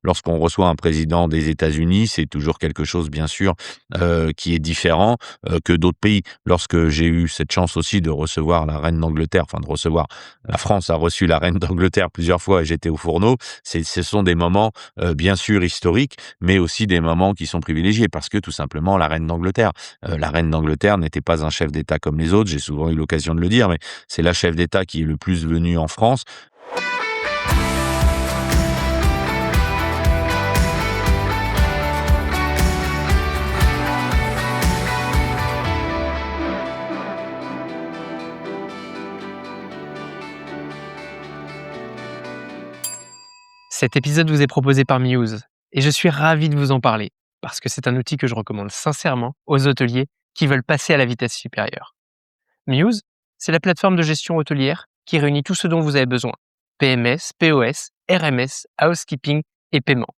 lorsqu'on reçoit un président des États-Unis, c'est toujours quelque chose, bien sûr, qui est différent, que d'autres pays. Lorsque j'ai eu cette chance aussi de recevoir la reine d'Angleterre, enfin de recevoir, la France a reçu la reine d'Angleterre plusieurs fois et j'étais au fourneau. Ce sont des moments, bien sûr historiques, mais aussi des moments qui sont privilégiés parce que tout simplement la reine d'Angleterre n'était pas un chef d'État comme les autres. J'ai souvent eu l'occasion de le dire, mais c'est la chef d'État qui est le plus venue en France. Cet épisode vous est proposé par Muse et je suis ravi de vous en parler parce que c'est un outil que je recommande sincèrement aux hôteliers qui veulent passer à la vitesse supérieure. Muse, c'est la plateforme de gestion hôtelière qui réunit tout ce dont vous avez besoin: PMS, POS, RMS, housekeeping et paiement.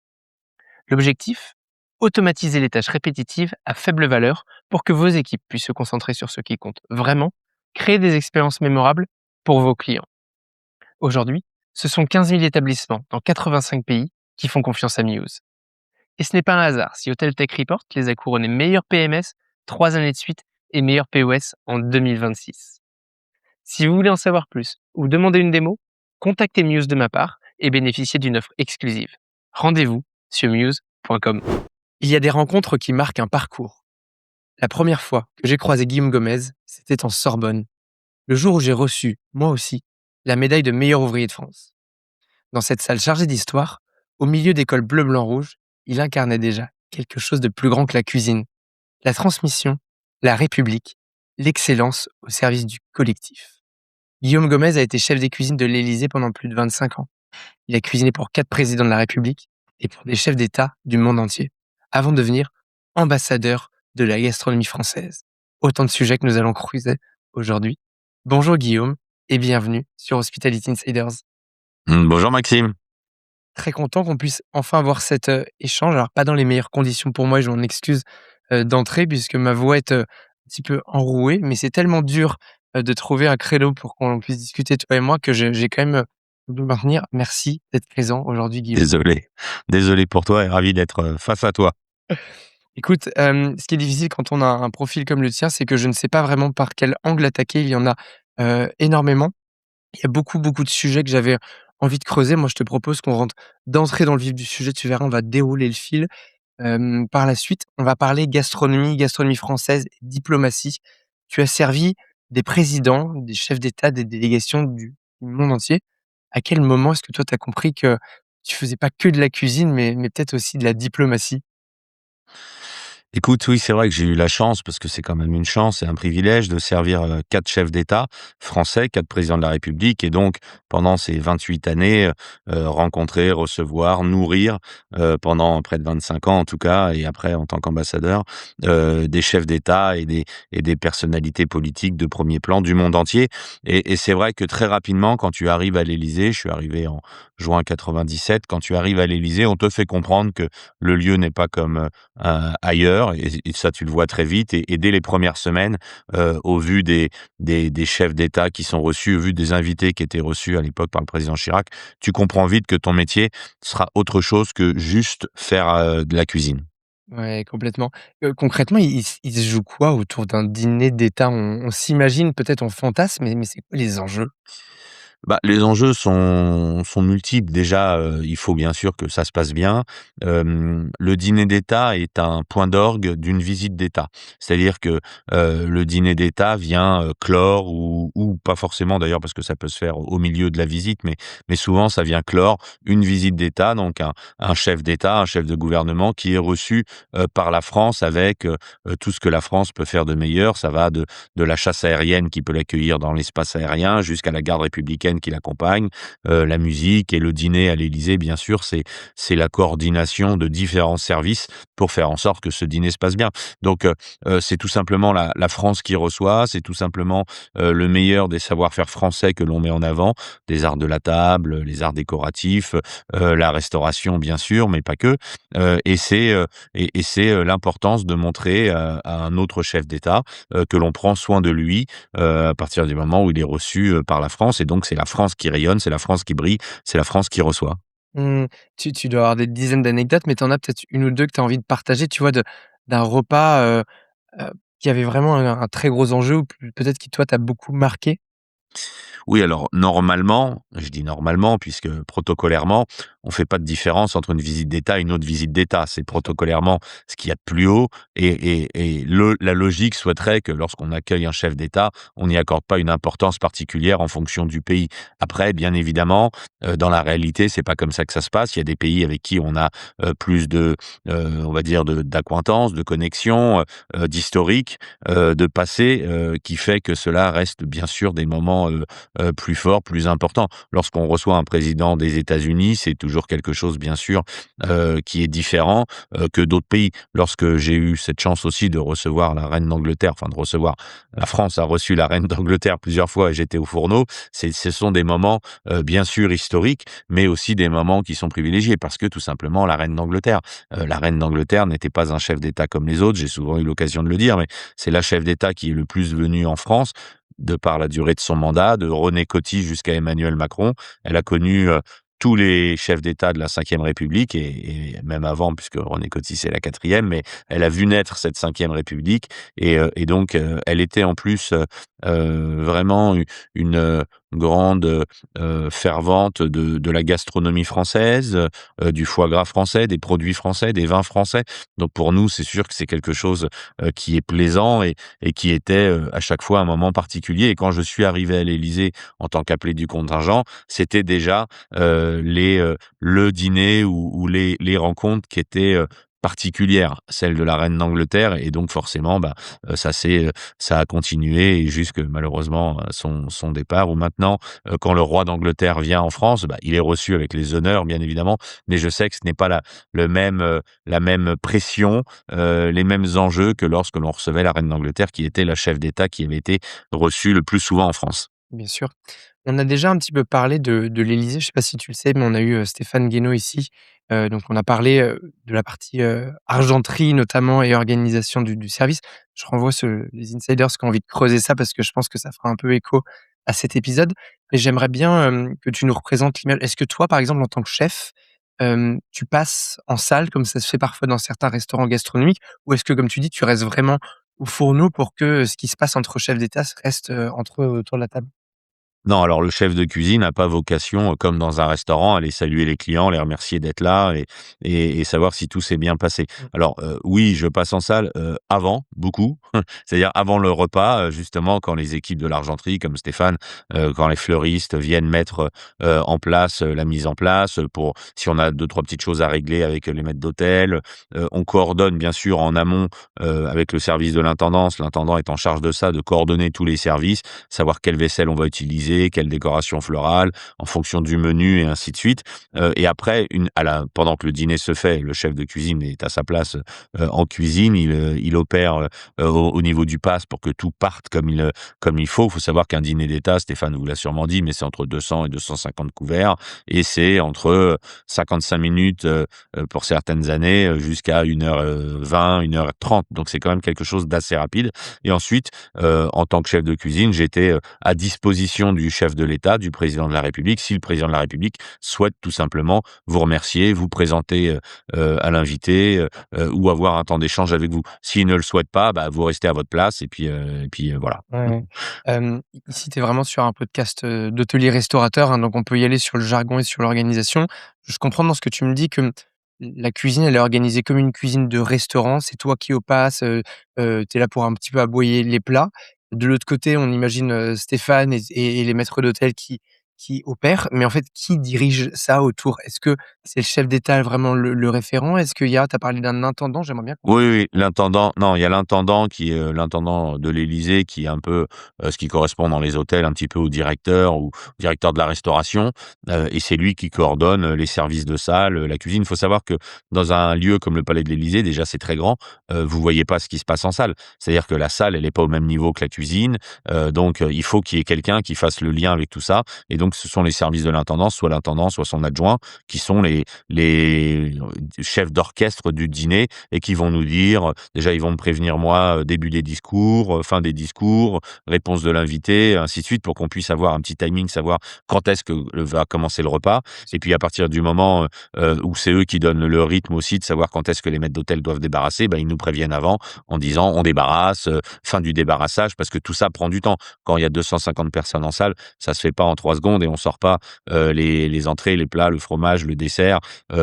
L'objectif: automatiser les tâches répétitives à faible valeur pour que vos équipes puissent se concentrer sur ce qui compte vraiment, créer des expériences mémorables pour vos clients. Aujourd'hui, ce sont 15 000 établissements dans 85 pays qui font confiance à Muse. Et ce n'est pas un hasard si Hotel Tech Report les a couronnés meilleurs PMS 3 années de suite et meilleurs POS en 2026. Si vous voulez en savoir plus ou demander une démo, contactez Muse de ma part et bénéficiez d'une offre exclusive. Rendez-vous sur muse.com. Il y a des rencontres qui marquent un parcours. La première fois que j'ai croisé Guillaume Gomez, c'était en Sorbonne, le jour où j'ai reçu, moi aussi, la médaille de meilleur ouvrier de France. Dans cette salle chargée d'histoire, au milieu des cols bleu, blanc, rouge, il incarnait déjà quelque chose de plus grand que la cuisine: la transmission, la République, l'excellence au service du collectif. Guillaume Gomez a été chef des cuisines de l'Élysée pendant plus de 25 ans. Il a cuisiné pour 4 présidents de la République et pour des chefs d'État du monde entier, avant de devenir ambassadeur de la gastronomie française. Autant de sujets que nous allons creuser aujourd'hui. Bonjour Guillaume et bienvenue sur Hospitality Insiders. Bonjour Maxime. Très content qu'on puisse enfin avoir cet échange. Alors, pas dans les meilleures conditions pour moi, et je m'en excuse d'entrée, puisque ma voix est un petit peu enrouée, mais c'est tellement dur de trouver un créneau pour qu'on puisse discuter, toi et moi, que j'ai quand même voulu maintenir. Merci d'être présent aujourd'hui, Guillaume. Désolé pour toi et ravi d'être, face à toi. Écoute, ce qui est difficile quand on a un profil comme le tien, c'est que je ne sais pas vraiment par quel angle attaquer. Il y en a énormément. Il y a beaucoup, beaucoup de sujets que j'avais envie de creuser. Moi, je te propose qu'on rentre d'entrée dans le vif du sujet. Tu verras, on va dérouler le fil. Par la suite, on va parler gastronomie, gastronomie française, diplomatie. Tu as servi des présidents, des chefs d'État, des délégations du monde entier. À quel moment est-ce que toi, tu as compris que tu faisais pas que de la cuisine, mais peut-être aussi de la diplomatie? Écoute, oui, c'est vrai que j'ai eu la chance, parce que c'est quand même une chance et un privilège de servir, 4 chefs d'État français, 4 présidents de la République et donc pendant ces 28 années, rencontrer, recevoir, nourrir, pendant près de 25 ans en tout cas et après en tant qu'ambassadeur, des chefs d'État et des personnalités politiques de premier plan du monde entier et c'est vrai que très rapidement quand tu arrives à l'Élysée, je suis arrivé en juin 97, quand tu arrives à l'Élysée, on te fait comprendre que le lieu n'est pas comme, ailleurs et ça tu le vois très vite et dès les premières semaines, au vu des chefs d'État qui sont reçus, au vu des invités qui étaient reçus à l'époque par le président Chirac, tu comprends vite que ton métier sera autre chose que juste faire, de la cuisine. Ouais, complètement. Concrètement, il se joue quoi autour d'un dîner d'État? On s'imagine, peut-être on fantasme, mais c'est quoi les enjeux? Bah, les enjeux sont multiples. Déjà, il faut bien sûr que ça se passe bien. Le dîner d'État est un point d'orgue d'une visite d'État. C'est-à-dire que, le dîner d'État vient, clore ou pas forcément d'ailleurs parce que ça peut se faire au milieu de la visite, mais souvent ça vient clore une visite d'État, donc un chef d'État, un chef de gouvernement qui est reçu, par la France avec, tout ce que la France peut faire de meilleur. Ça va de la chasse aérienne qui peut l'accueillir dans l'espace aérien jusqu'à la garde républicaine qui l'accompagne, la musique et le dîner à l'Élysée, bien sûr, c'est la coordination de différents services pour faire en sorte que ce dîner se passe bien. Donc, c'est tout simplement la France qui reçoit, c'est tout simplement, le meilleur des savoir-faire français que l'on met en avant, des arts de la table, les arts décoratifs, la restauration bien sûr, mais pas que, et c'est l'importance de montrer, à un autre chef d'État, que l'on prend soin de lui, à partir du moment où il est reçu, par la France et donc c'est la France qui rayonne, c'est la France qui brille, c'est la France qui reçoit. Mmh, tu dois avoir des dizaines d'anecdotes, mais tu en as peut-être une ou 2 que tu as envie de partager, tu vois, d'un repas, heu, qui avait vraiment un très gros enjeu ou peut-être qui, toi, t'a beaucoup marqué? Oui, alors normalement, je dis normalement puisque protocolairement, on fait pas de différence entre une visite d'État et une autre visite d'État. C'est Bien sûr. protocolairement ce qu'il y a de plus haut et le la logique souhaiterait que lorsqu'on accueille un chef d'État, on n'y accorde pas une importance particulière en fonction du pays. Après, bien évidemment, dans la réalité, c'est pas comme ça que ça se passe. Il y a des pays avec qui on a, plus de, on va dire d'acquaintance, de connexion, d'historique, de passé, qui fait que cela reste bien sûr des moments, plus fort, plus important. Lorsqu'on reçoit un président des États-Unis, c'est toujours quelque chose, bien sûr, qui est différent, que d'autres pays. Lorsque j'ai eu cette chance aussi de recevoir la reine d'Angleterre, enfin de recevoir, la France a reçu la reine d'Angleterre plusieurs fois et j'étais au fourneau. Ce sont des moments, bien sûr historiques, mais aussi des moments qui sont privilégiés parce que tout simplement la reine d'Angleterre n'était pas un chef d'État comme les autres. J'ai souvent eu l'occasion de le dire, mais c'est la chef d'État qui est le plus venue en France de par la durée de son mandat, de René Coty jusqu'à Emmanuel Macron. Elle a connu, tous les chefs d'État de la Ve République et même avant puisque René Coty, c'est la quatrième, mais elle a vu naître cette Ve République et donc, elle était en plus, vraiment une, grande, fervente de la gastronomie française, du foie gras français, des produits français, des vins français. Donc pour nous, c'est sûr que c'est quelque chose, qui est plaisant et qui était, à chaque fois un moment particulier et quand je suis arrivé à l'Élysée en tant qu'appelé du contingent, c'était déjà, le dîner ou les rencontres qui étaient, particulières. Celle de la reine d'Angleterre et donc forcément, bah, ça a continué et jusque malheureusement, son départ où maintenant, quand le roi d'Angleterre vient en France, bah, il est reçu avec les honneurs bien évidemment, mais je sais que ce n'est pas la même pression, les mêmes enjeux que lorsque l'on recevait la reine d'Angleterre qui était la chef d'État qui avait été reçue le plus souvent en France. Bien sûr. On a déjà un petit peu parlé de l'Élysée, je sais pas si tu le sais, mais on a eu, Stéphane Guénot ici. Donc on a parlé, de la partie, argenterie notamment et organisation du service. Je renvoie les insiders qui ont envie de creuser ça parce que je pense que ça fera un peu écho à cet épisode. Mais j'aimerais bien, que tu nous représentes l'image. Est-ce que toi, par exemple, en tant que chef, tu passes en salle comme ça se fait parfois dans certains restaurants gastronomiques? Ou est-ce que, comme tu dis, tu restes vraiment au fourneau pour que, ce qui se passe entre chefs d'État reste, entre eux autour de la table? Non, alors le chef de cuisine n'a pas vocation, comme dans un restaurant, à aller saluer les clients, les remercier d'être là et savoir si tout s'est bien passé. Mmh. Alors, oui, je passe en salle, avant, beaucoup, c'est-à-dire avant le repas, justement quand les équipes de l'argenterie comme Stéphane, quand les fleuristes viennent mettre, en place, la mise en place, pour si on a 2-3 petites choses à régler avec, les maîtres d'hôtel. On coordonne bien sûr en amont, avec le service de l'intendance. L'intendant est en charge de ça, de coordonner tous les services, savoir quelle vaisselle on va utiliser, quelle décoration florale, en fonction du menu et ainsi de suite. Et après, pendant que le dîner se fait, le chef de cuisine est à sa place en cuisine. Il opère au niveau du pass pour que tout parte comme il faut. Il faut savoir qu'un dîner d'État, Stéphane vous l'a sûrement dit, mais c'est entre 200 et 250 couverts et c'est entre 55 minutes pour certaines années jusqu'à 1h20, 1h30. Donc c'est quand même quelque chose d'assez rapide. Et ensuite, en tant que chef de cuisine, j'étais à disposition du chef de l'État, du président de la République, si le président de la République souhaite tout simplement vous remercier, vous présenter, à l'invité, ou avoir un temps d'échange avec vous. S'il ne le souhaite pas, bah, vous restez à votre place et puis, voilà. Ouais, ouais. Ici, tu es vraiment sur un podcast, d'hôtelier restaurateur, hein, donc on peut y aller sur le jargon et sur l'organisation. Je comprends dans ce que tu me dis que, la cuisine, elle est organisée comme une cuisine de restaurant. C'est toi qui au passe, tu es là pour un petit peu aboyer les plats. De l'autre côté, on imagine, Stéphane et les maîtres d'hôtel qui opèrent, mais en fait, qui dirige ça autour? Est-ce que c'est le chef d'État vraiment le référent? Est-ce qu'il y a tu as parlé d'un intendant, j'aimerais bien Oui, comprendre. oui, l'intendant non, il y a l'intendant qui est, l'intendant de l'Élysée qui est un peu, ce qui correspond dans les hôtels un petit peu au directeur ou directeur de la restauration, et c'est lui qui coordonne, les services de salle, la cuisine. Il faut savoir que dans un lieu comme le Palais de l'Élysée, déjà c'est très grand, vous voyez pas ce qui se passe en salle. C'est-à-dire que la salle, elle est pas au même niveau que la cuisine, donc il faut qu'il y ait quelqu'un qui fasse le lien avec tout ça et donc donc ce sont les services de l'intendant, soit son adjoint, qui sont les chefs d'orchestre du dîner et qui vont nous dire, déjà ils vont me prévenir moi, début des discours, fin des discours, réponse de l'invité, ainsi de suite, pour qu'on puisse avoir un petit timing, savoir quand est-ce que va commencer le repas. Et puis à partir du moment, où c'est eux qui donnent le rythme aussi de savoir quand est-ce que les maîtres d'hôtel doivent débarrasser, bah, ils nous préviennent avant en disant: «On débarrasse», fin du débarrassage, parce que tout ça prend du temps. Quand il y a 250 personnes en salle, ça se fait pas en 3 secondes et on sort pas, les entrées, les plats, le fromage, le dessert,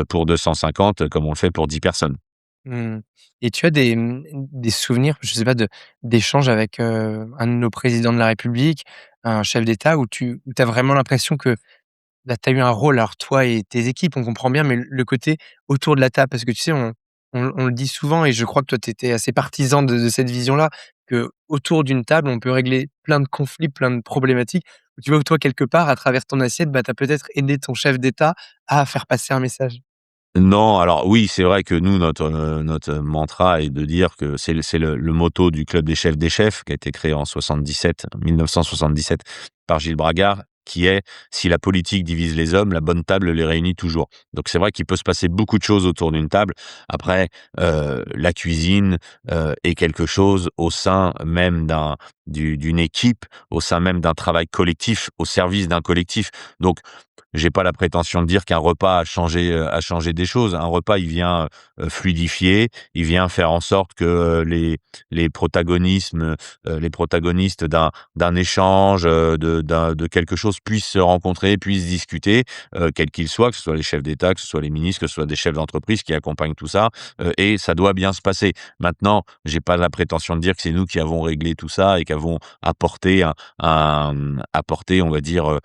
pour 250 comme on le fait pour 10 personnes. Mmh. Et tu as des souvenirs, je sais pas, d'échanges avec, un de nos présidents de la République, un chef d'État où tu as vraiment l'impression que, bah, tu as eu un rôle, alors toi et tes équipes, on comprend bien, mais le côté autour de la table, parce que tu sais, on le dit souvent et je crois que toi, tu étais assez partisan de cette vision-là, que autour d'une table, on peut régler plein de conflits, plein de problématiques. Tu vois, où toi, quelque part, à travers ton assiette, bah, tu as peut-être aidé ton chef d'État à faire passer un message. Non, alors oui, c'est vrai que nous, notre mantra est de dire que c'est le motto du club des chefs, qui a été créé en 1977 par Gilles Bragard, qui est: «Si la politique divise les hommes, la bonne table les réunit toujours». Donc c'est vrai qu'il peut se passer beaucoup de choses autour d'une table. Après, la cuisine, est quelque chose au sein même d'une équipe, au sein même d'un travail collectif, au service d'un collectif. Donc j'ai pas la prétention de dire qu'un repas a changé des choses. Un repas, il vient, fluidifier, il vient faire en sorte que, les protagonismes, les protagonistes d'un échange, de quelque chose puissent se rencontrer, puissent discuter, quels qu'ils soient, que ce soit les chefs d'État, que ce soit les ministres, que ce soit des chefs d'entreprise qui accompagnent tout ça, et ça doit bien se passer. Maintenant, j'ai pas la prétention de dire que c'est nous qui avons réglé tout ça et qu'avons apporté apporté, on va dire,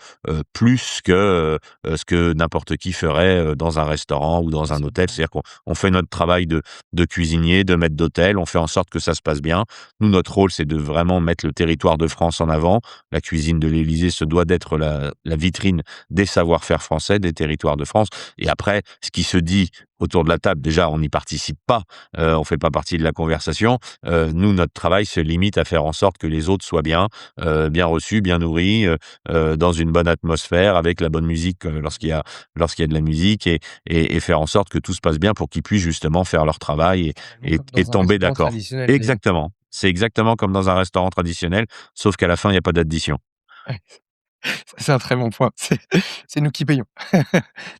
plus que, ce que n'importe qui ferait, dans un restaurant ou dans un hôtel. C'est-à-dire qu'on fait notre travail de cuisinier, de maître d'hôtel, on fait en sorte que ça se passe bien. Nous, notre rôle, c'est de vraiment mettre le territoire de France en avant. La cuisine de l'Élysée se doit d'être la vitrine des savoir-faire français, des territoires de France. Et après, ce qui se dit autour de la table, déjà, on n'y participe pas, on fait pas partie de la conversation. Nous, notre travail se limite à faire en sorte que les autres soient bien, bien reçus, bien nourris, dans une bonne atmosphère, avec la bonne musique, lorsqu'il y a de la musique, et faire en sorte que tout se passe bien pour qu'ils puissent justement faire leur travail Finalement, et comme et dans un tomber restaurant d'accord. traditionnel d'ailleurs. Exactement. C'est exactement comme dans un restaurant traditionnel, sauf qu'à la fin, il y a pas d'addition. Ouais, c'est un très bon point. C'est nous qui payons.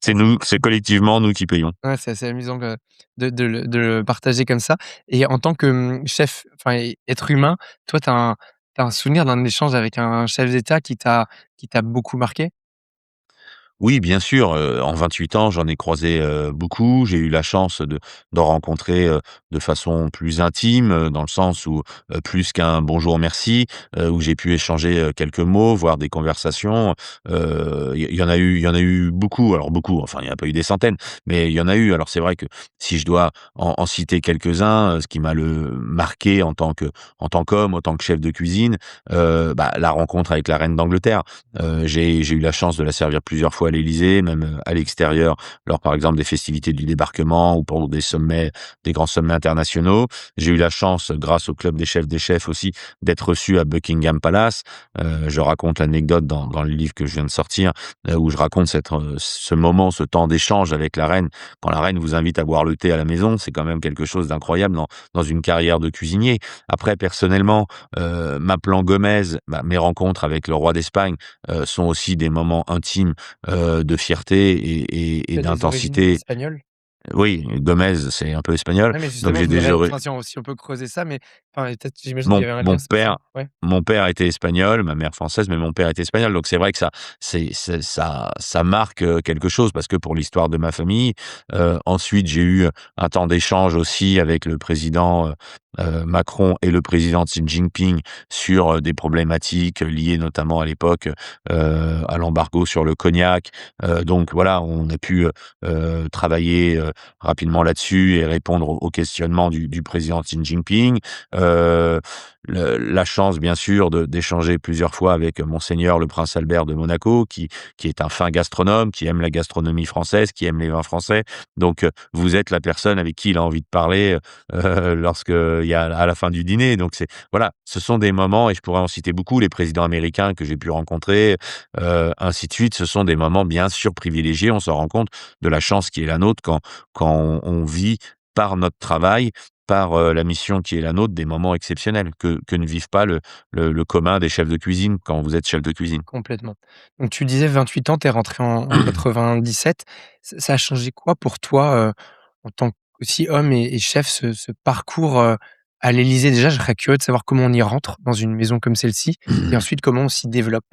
C'est nous, c'est collectivement nous qui payons. Ouais, c'est assez amusant de le partager comme ça. Et en tant que, chef, enfin, être humain, toi, tu as un souvenir d'un échange avec un chef d'État qui t'a beaucoup marqué? Oui, bien sûr, en 28 ans, j'en ai croisé, beaucoup. J'ai eu la chance d'en rencontrer, de façon plus intime, dans le sens où, plus qu'un «bonjour, merci», où j'ai pu échanger, quelques mots, voire des conversations. Il y en a eu beaucoup, alors beaucoup, enfin, il n'y en a pas eu des centaines, mais il y en a eu. Alors c'est vrai que si je dois en citer quelques-uns, ce qui m'a le marqué en tant qu'homme, en tant que chef de cuisine, bah, la rencontre avec la reine d'Angleterre. J'ai eu la chance de la servir plusieurs fois à l'Élysée, même, à l'extérieur, lors par exemple des festivités du débarquement ou pour des grands sommets internationaux. J'ai eu la chance, grâce au club des chefs aussi, d'être reçu à Buckingham Palace. Je raconte l'anecdote dans le livre que je viens de sortir, où je raconte ce moment, ce temps d'échange avec la reine. Quand la reine vous invite à boire le thé à la maison, c'est quand même quelque chose d'incroyable dans une carrière de cuisinier. Après, personnellement, m'appelant Gomez, bah, mes rencontres avec le roi d'Espagne, sont aussi des moments intimes, de fierté et Tu as des origines d'intensité. espagnoles? Oui, Gomez, c'est un peu espagnol, Ouais, mais donc justement, j'ai je des voudrais, ori enfin, si on peut creuser ça, mais enfin, et peut-être, j'imagine qu'il mon y avait un lien mon spécial. père Ouais. mon père était espagnol, ma mère française, mais mon père était espagnol, donc c'est vrai que ça marque, quelque chose parce que pour l'histoire de ma famille. Ensuite, j'ai eu un temps d'échange aussi avec le président, Macron et le président Xi Jinping sur, des problématiques liées notamment à l'époque, à l'embargo sur le cognac. Donc voilà, on a pu, travailler, rapidement là-dessus et répondre aux questionnements du président Xi Jinping. heu, la chance bien sûr d'échanger plusieurs fois avec monseigneur le prince Albert de Monaco qui est un fin gastronome, qui aime la gastronomie française, qui aime les vins français. Donc, vous êtes la personne avec qui il a envie de parler, lorsqu'il y a à la fin du dîner. Donc c'est voilà, ce sont des moments et je pourrais en citer beaucoup, les présidents américains que j'ai pu rencontrer, ainsi de suite. Ce sont des moments bien sûr privilégiés. On se rend compte de la chance qui est la nôtre quand on vit par notre travail, par, la mission qui est la nôtre, des moments exceptionnels que ne vivent pas le commun des chefs de cuisine quand vous êtes chef de cuisine. Complètement. Donc tu disais 28 ans, tu es rentré en 97. Ça a changé quoi pour toi, en tant qu'aussi homme et chef, ce parcours, à l'Élysée? Déjà, je serais curieux de savoir comment on y rentre dans une maison comme celle-ci et ensuite comment on s'y développe?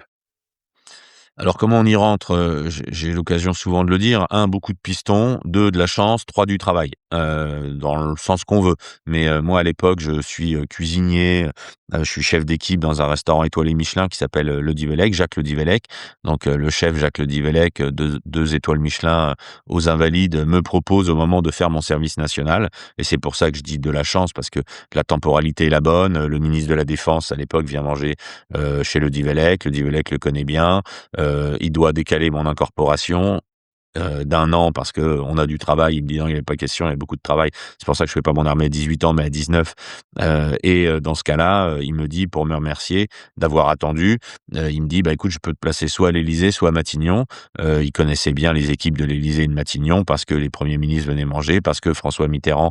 Alors comment on y rentre? J'ai l'occasion souvent de le dire, 1 beaucoup de pistons, 2 de la chance, 3 du travail, dans le sens qu'on veut. Mais, moi à l'époque, je suis, cuisinier, je suis chef d'équipe dans un restaurant étoilé Michelin qui s'appelle, Le Divellec, Jacques Le Divellec. Donc, le chef Jacques Le Divellec, 2 étoiles Michelin, aux Invalides, me propose au moment de faire mon service national et c'est pour ça que je dis de la chance parce que la temporalité est la bonne. Le ministre de la Défense à l'époque vient manger, chez Le Divellec. Le Divellec le connaît bien. Il doit décaler mon incorporation, d'1 an parce qu'on a du travail. Il me dit: «Non, il est pas question, il y a beaucoup de travail». C'est pour ça que je fais pas mon armée à 18 ans, mais à 19. Dans ce cas-là, il me dit pour me remercier d'avoir attendu, il me dit: «Bah, écoute, je peux te placer soit à l'Élysée, soit à Matignon». Il connaissait bien les équipes de l'Élysée et de Matignon parce que les premiers ministres venaient manger, parce que François Mitterrand,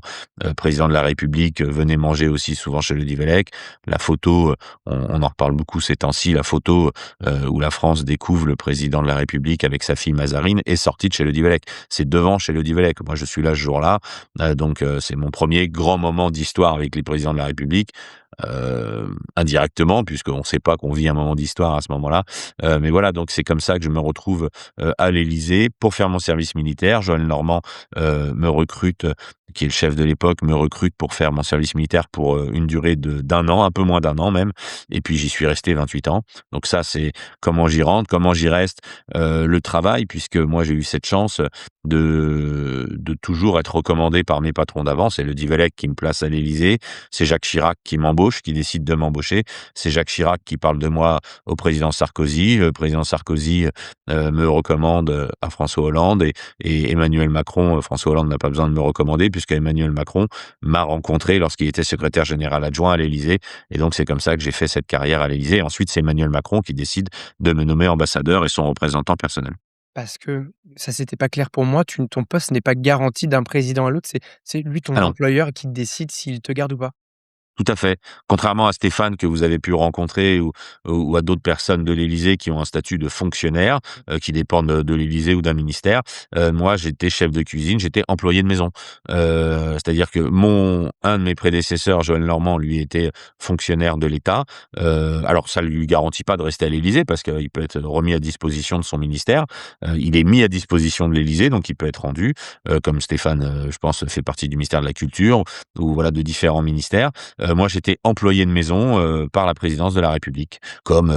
président de la République, venait manger aussi souvent chez le Divellec. La photo, on en reparle beaucoup ces temps-ci, la photo, où la France découvre le président de la République avec sa fille Mazarine est sortie de chez le Divellec. C'est devant chez le Divellec. Moi, je suis là ce jour-là, donc c'est mon premier grand moment d'histoire avec les présidents de la République, indirectement puisqu'on ne sait pas qu'on vit un moment d'histoire à ce moment-là, mais voilà, donc c'est comme ça que je me retrouve, à l'Élysée pour faire mon service militaire. Joël Normand, me recrute, qui est le chef de l'époque, me recrute pour faire mon service militaire pour, une durée d'un an, un peu moins d'un an même et puis j'y suis resté 28 ans. Donc ça, c'est comment j'y rentre, comment j'y reste, le travail puisque moi j'ai eu cette chance, de toujours être recommandé par mes patrons d'avant. C'est le Divellec qui me place à l'Élysée, c'est Jacques Chirac qui m'embauche, qui décide de m'embaucher. C'est Jacques Chirac qui parle de moi au président Sarkozy. Le président Sarkozy, me recommande, à François Hollande et Emmanuel Macron, François Hollande n'a pas besoin de me recommander puisque Emmanuel Macron m'a rencontré lorsqu'il était secrétaire général adjoint à l'Élysée et donc c'est comme ça que j'ai fait cette carrière à l'Élysée. Ensuite, c'est Emmanuel Macron qui décide de me nommer ambassadeur et son représentant personnel. Parce que ça, c'était pas clair pour moi, ton poste n'est pas garanti d'un président à l'autre, c'est lui ton Ah non. employeur qui décide s'il te garde ou pas? Tout à fait. Contrairement à Stéphane que vous avez pu rencontrer ou à d'autres personnes de l'Élysée qui ont un statut de fonctionnaire, qui dépendent, de l'Élysée ou d'un ministère. Moi, j'étais chef de cuisine, j'étais employé de maison. C'est-à-dire que un de mes prédécesseurs, Joël Normand, lui, était fonctionnaire de l'État. Alors ça lui garantit pas de rester à l'Élysée parce qu'il peut être remis à disposition de son ministère. Il est mis à disposition de l'Élysée, donc il peut être rendu, comme Stéphane, je pense, fait partie du ministère de la Culture ou voilà, de différents ministères. Moi, j'étais employé de maison, par la présidence de la République, comme,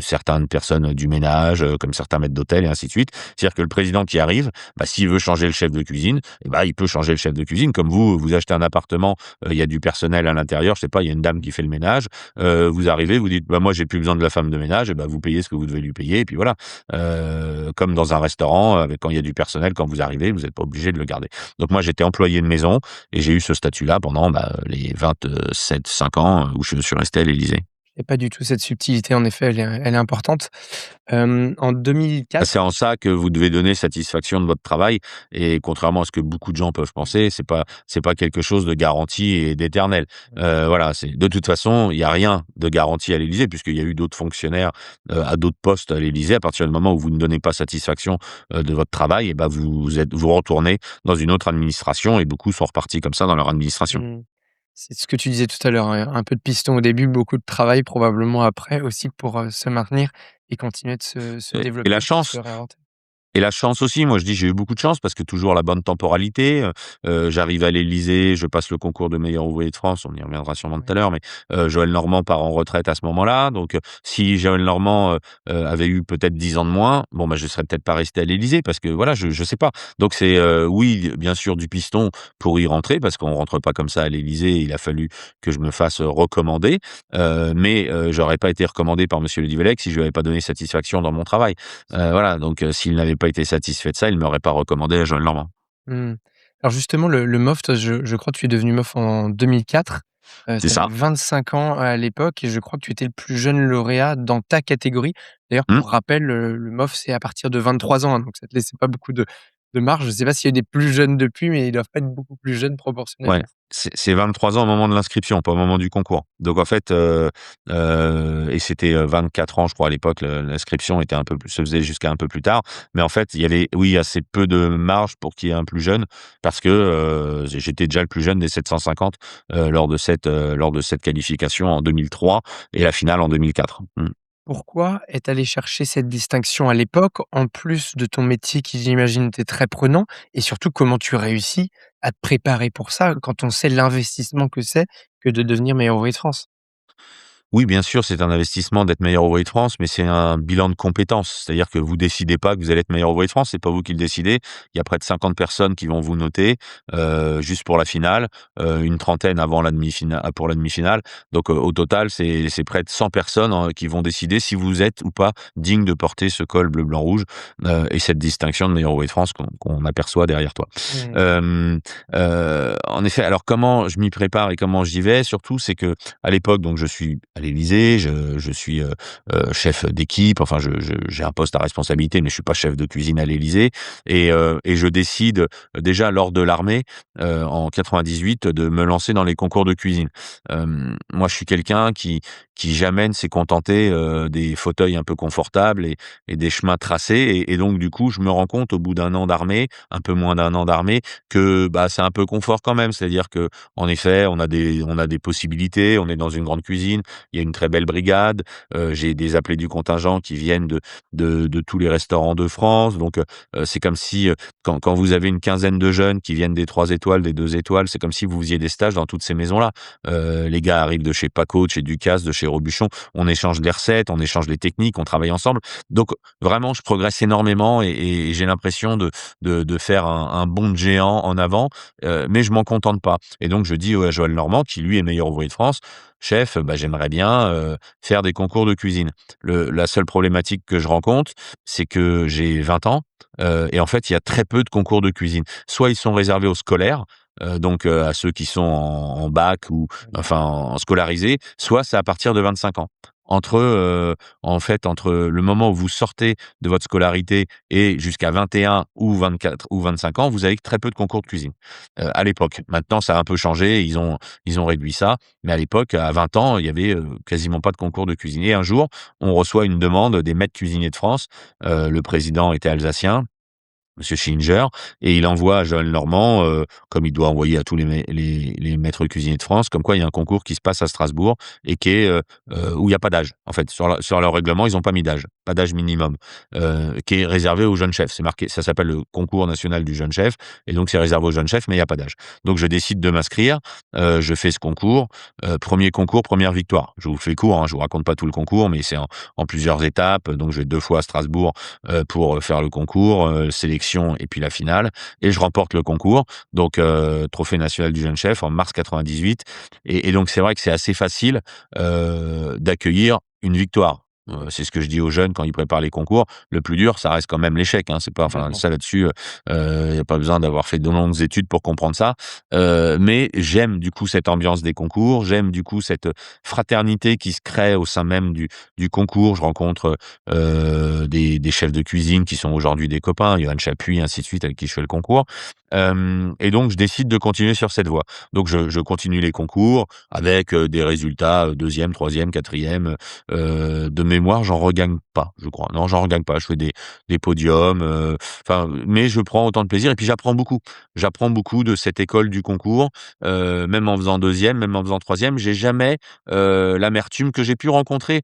certaines personnes du ménage, comme certains maîtres d'hôtel et ainsi de suite. C'est-à-dire que le président qui arrive, bah, s'il veut changer le chef de cuisine, et bah, il peut changer le chef de cuisine. Comme vous achetez un appartement, il y a du personnel à l'intérieur, je sais pas, il y a une dame qui fait le ménage, vous arrivez, vous dites: «Bah, moi, j'ai plus besoin de la femme de ménage» et bah, vous payez ce que vous devez lui payer et puis voilà. Comme dans un restaurant, avec quand il y a du personnel, quand vous arrivez, vous êtes pas obligé de le garder. Donc moi, j'étais employé de maison et j'ai eu ce statut-là pendant, bah, les 27, 5 ans, où je suis resté à l'Élysée. Il y a pas du tout cette subtilité, en effet, elle est importante. En Bah, 2004. c'est en ça que vous devez donner satisfaction de votre travail et contrairement à ce que beaucoup de gens peuvent penser, c'est pas quelque chose de garanti et d'éternel. Voilà, c'est de toute façon, il y a rien de garanti à l'Élysée puisqu'il y a eu d'autres fonctionnaires, à d'autres postes à l'Élysée. À partir du moment où vous ne donnez pas satisfaction, de votre travail et ben vous retournez dans une autre administration et beaucoup sont repartis comme ça dans leur administration. Mmh. C'est ce que tu disais tout à l'heure, hein, un peu de piston au début, beaucoup de travail probablement après aussi pour, se maintenir et continuer de se Et la développer, se chance réinventer. Et la chance aussi, moi je dis j'ai eu beaucoup de chance parce que toujours la bonne temporalité, j'arrive à l'Élysée, je passe le concours de meilleur ouvrier de France, on y reviendra sûrement tout Ouais. à l'heure, mais Joël Normand part en retraite à ce moment-là, donc si Joël Normand, avait eu peut-être 10 ans de moins, bon, bah, je serais peut-être pas resté à l'Élysée parce que voilà, je sais pas. Donc c'est, oui, bien sûr du piston pour y rentrer parce qu'on rentre pas comme ça à l'Élysée, il a fallu que je me fasse, recommander, mais j'aurais pas été recommandé par monsieur Le Livellec si je lui avais pas donné satisfaction dans mon travail. Voilà, donc s'il n'avait pas été satisfait de ça, il m'aurait pas recommandé à Joël Normand. Mmh. Alors justement le MOF, toi, je crois que tu es devenu MOF en 2004. C'est Tu avais ça. 25 ans à l'époque et je crois que tu étais le plus jeune lauréat dans ta catégorie. D'ailleurs, Mmh. pour rappel, le MOF, c'est à partir de 23 ans, hein, donc ça te laissait pas beaucoup de marge. Je sais pas s'il y a des plus jeunes depuis, mais ils doivent pas être beaucoup plus jeunes Ouais, proportionnellement. c'est 23 ans au moment de l'inscription, pas au moment du concours. Donc en fait, et c'était, 24 ans je crois à l'époque, l'inscription était un peu plus se faisait jusqu'à un peu plus tard. Mais en fait, il y avait, oui, assez peu de marge pour qu'il y ait un plus jeune parce que, j'étais déjà le plus jeune des 750, lors de cette qualification en 2003 et la finale en 2004. Mmh. Pourquoi est allé chercher cette distinction à l'époque, en plus de ton métier qui, j'imagine, était très prenant? Et surtout, comment tu réussis à te préparer pour ça, quand on sait l'investissement que c'est que de devenir meilleur ouvrier de France? Oui, bien sûr, c'est un investissement d'être meilleur ouvrier de France, mais c'est un bilan de compétences. C'est-à-dire que vous décidez pas que vous allez être meilleur ouvrier de France, c'est pas vous qui le décidez. Il y a près de 50 personnes qui vont vous noter, juste pour la finale, une trentaine avant la demi-finale pour la demi-finale. Donc, au total, c'est près de 100 personnes, qui vont décider si vous êtes ou pas digne de porter ce col bleu, blanc, rouge, et cette distinction de meilleur ouvrier de France qu'on aperçoit derrière toi. Mmh. Hem, En effet, alors comment je m'y prépare et comment j'y vais surtout, c'est que à l'époque, donc je suis à l'Élysée, je suis, chef d'équipe, enfin j'ai un poste à responsabilité, mais je suis pas chef de cuisine à l'Élysée et je décide, déjà lors de l'armée, en 98 de me lancer dans les concours de cuisine. Moi je suis quelqu'un qui jamais ne s'est contenté, des fauteuils un peu confortables et des chemins tracés et donc du coup, je me rends compte au bout d'un an d'armée, un peu moins d'un an d'armée, que, bah, c'est un peu confort quand même. C'est-à-dire que en effet, on a des possibilités, on est dans une grande cuisine, il y a une très belle brigade, j'ai des appelés du contingent qui viennent de tous les restaurants de France, donc c'est comme si, quand vous avez une quinzaine de jeunes qui viennent des 3 étoiles, des 2 étoiles, c'est comme si vous faisiez des stages dans toutes ces maisons-là. Les gars arrivent de chez Paco, de chez Ducasse, de chez Robuchon, on échange des recettes, on échange les techniques, on travaille ensemble. Donc vraiment, je progresse énormément et j'ai l'impression de faire un bond de géant en avant, mais je m'en contente pas et donc je dis, à Joël Normand, qui lui est meilleur ouvrier de France: «Chef, bah, j'aimerais bien, faire des concours de cuisine». La seule problématique que je rencontre, c'est que j'ai 20 ans, et en fait, il y a très peu de concours de cuisine. Soit ils sont réservés aux scolaires, donc à ceux qui sont en bac ou enfin en scolarisés, soit c'est à partir de 25 ans. Entre, en fait, entre le moment où vous sortez de votre scolarité et jusqu'à 21 ou 24 ou 25 ans, vous avez très peu de concours de cuisine, à l'époque. Maintenant, ça a un peu changé, ils ont réduit ça, mais à l'époque, à 20 ans, il y avait, quasiment pas de concours de cuisine et un jour, on reçoit une demande des maîtres cuisiniers de France, le président était alsacien, Monsieur Schillinger, et il envoie à Joël Normand, comme il doit envoyer à tous les maîtres cuisiniers de France, comme quoi il y a un concours qui se passe à Strasbourg et qui est, où il y a pas d'âge. En fait, sur leur règlement, ils ont pas mis d'âge, pas d'âge minimum, qui est réservé aux jeunes chefs. C'est marqué, ça s'appelle le concours national du jeune chef et donc c'est réservé aux jeunes chefs, mais il y a pas d'âge. Donc je décide de m'inscrire, je fais ce concours, 1er concours, première victoire. Je vous fais court, hein, je vous raconte pas tout le concours, mais c'est en plusieurs étapes, donc je vais 2 fois à Strasbourg, pour faire le concours, sélection et puis la finale et je remporte le concours. Donc trophée national du jeune chef en mars 98 et donc c'est vrai que c'est assez facile, d'accueillir une victoire. C'est ce que je dis aux jeunes quand ils préparent les concours. Le plus dur, ça reste quand même l'échec, hein. C'est pas enfin Complètement. ça là-dessus, il y a pas besoin d'avoir fait de longues études pour comprendre ça. Mais j'aime du coup cette ambiance des concours, j'aime du coup cette fraternité qui se crée au sein même du concours. Je rencontre, des chefs de cuisine qui sont aujourd'hui des copains, Johan Chapuis, ainsi de suite, avec qui je fais le concours. Et donc je décide de continuer sur cette voie. Donc je continue les concours avec, des résultats, 2e, 3e, 4e, de mémoire, j'en regagne pas, je crois. Non, j'en regagne pas. Je fais des podiums, enfin, mais je prends autant de plaisir et puis j'apprends beaucoup. J'apprends beaucoup de cette école du concours, même en faisant 2e, même en faisant 3e. J'ai jamais, l'amertume que j'ai pu rencontrer,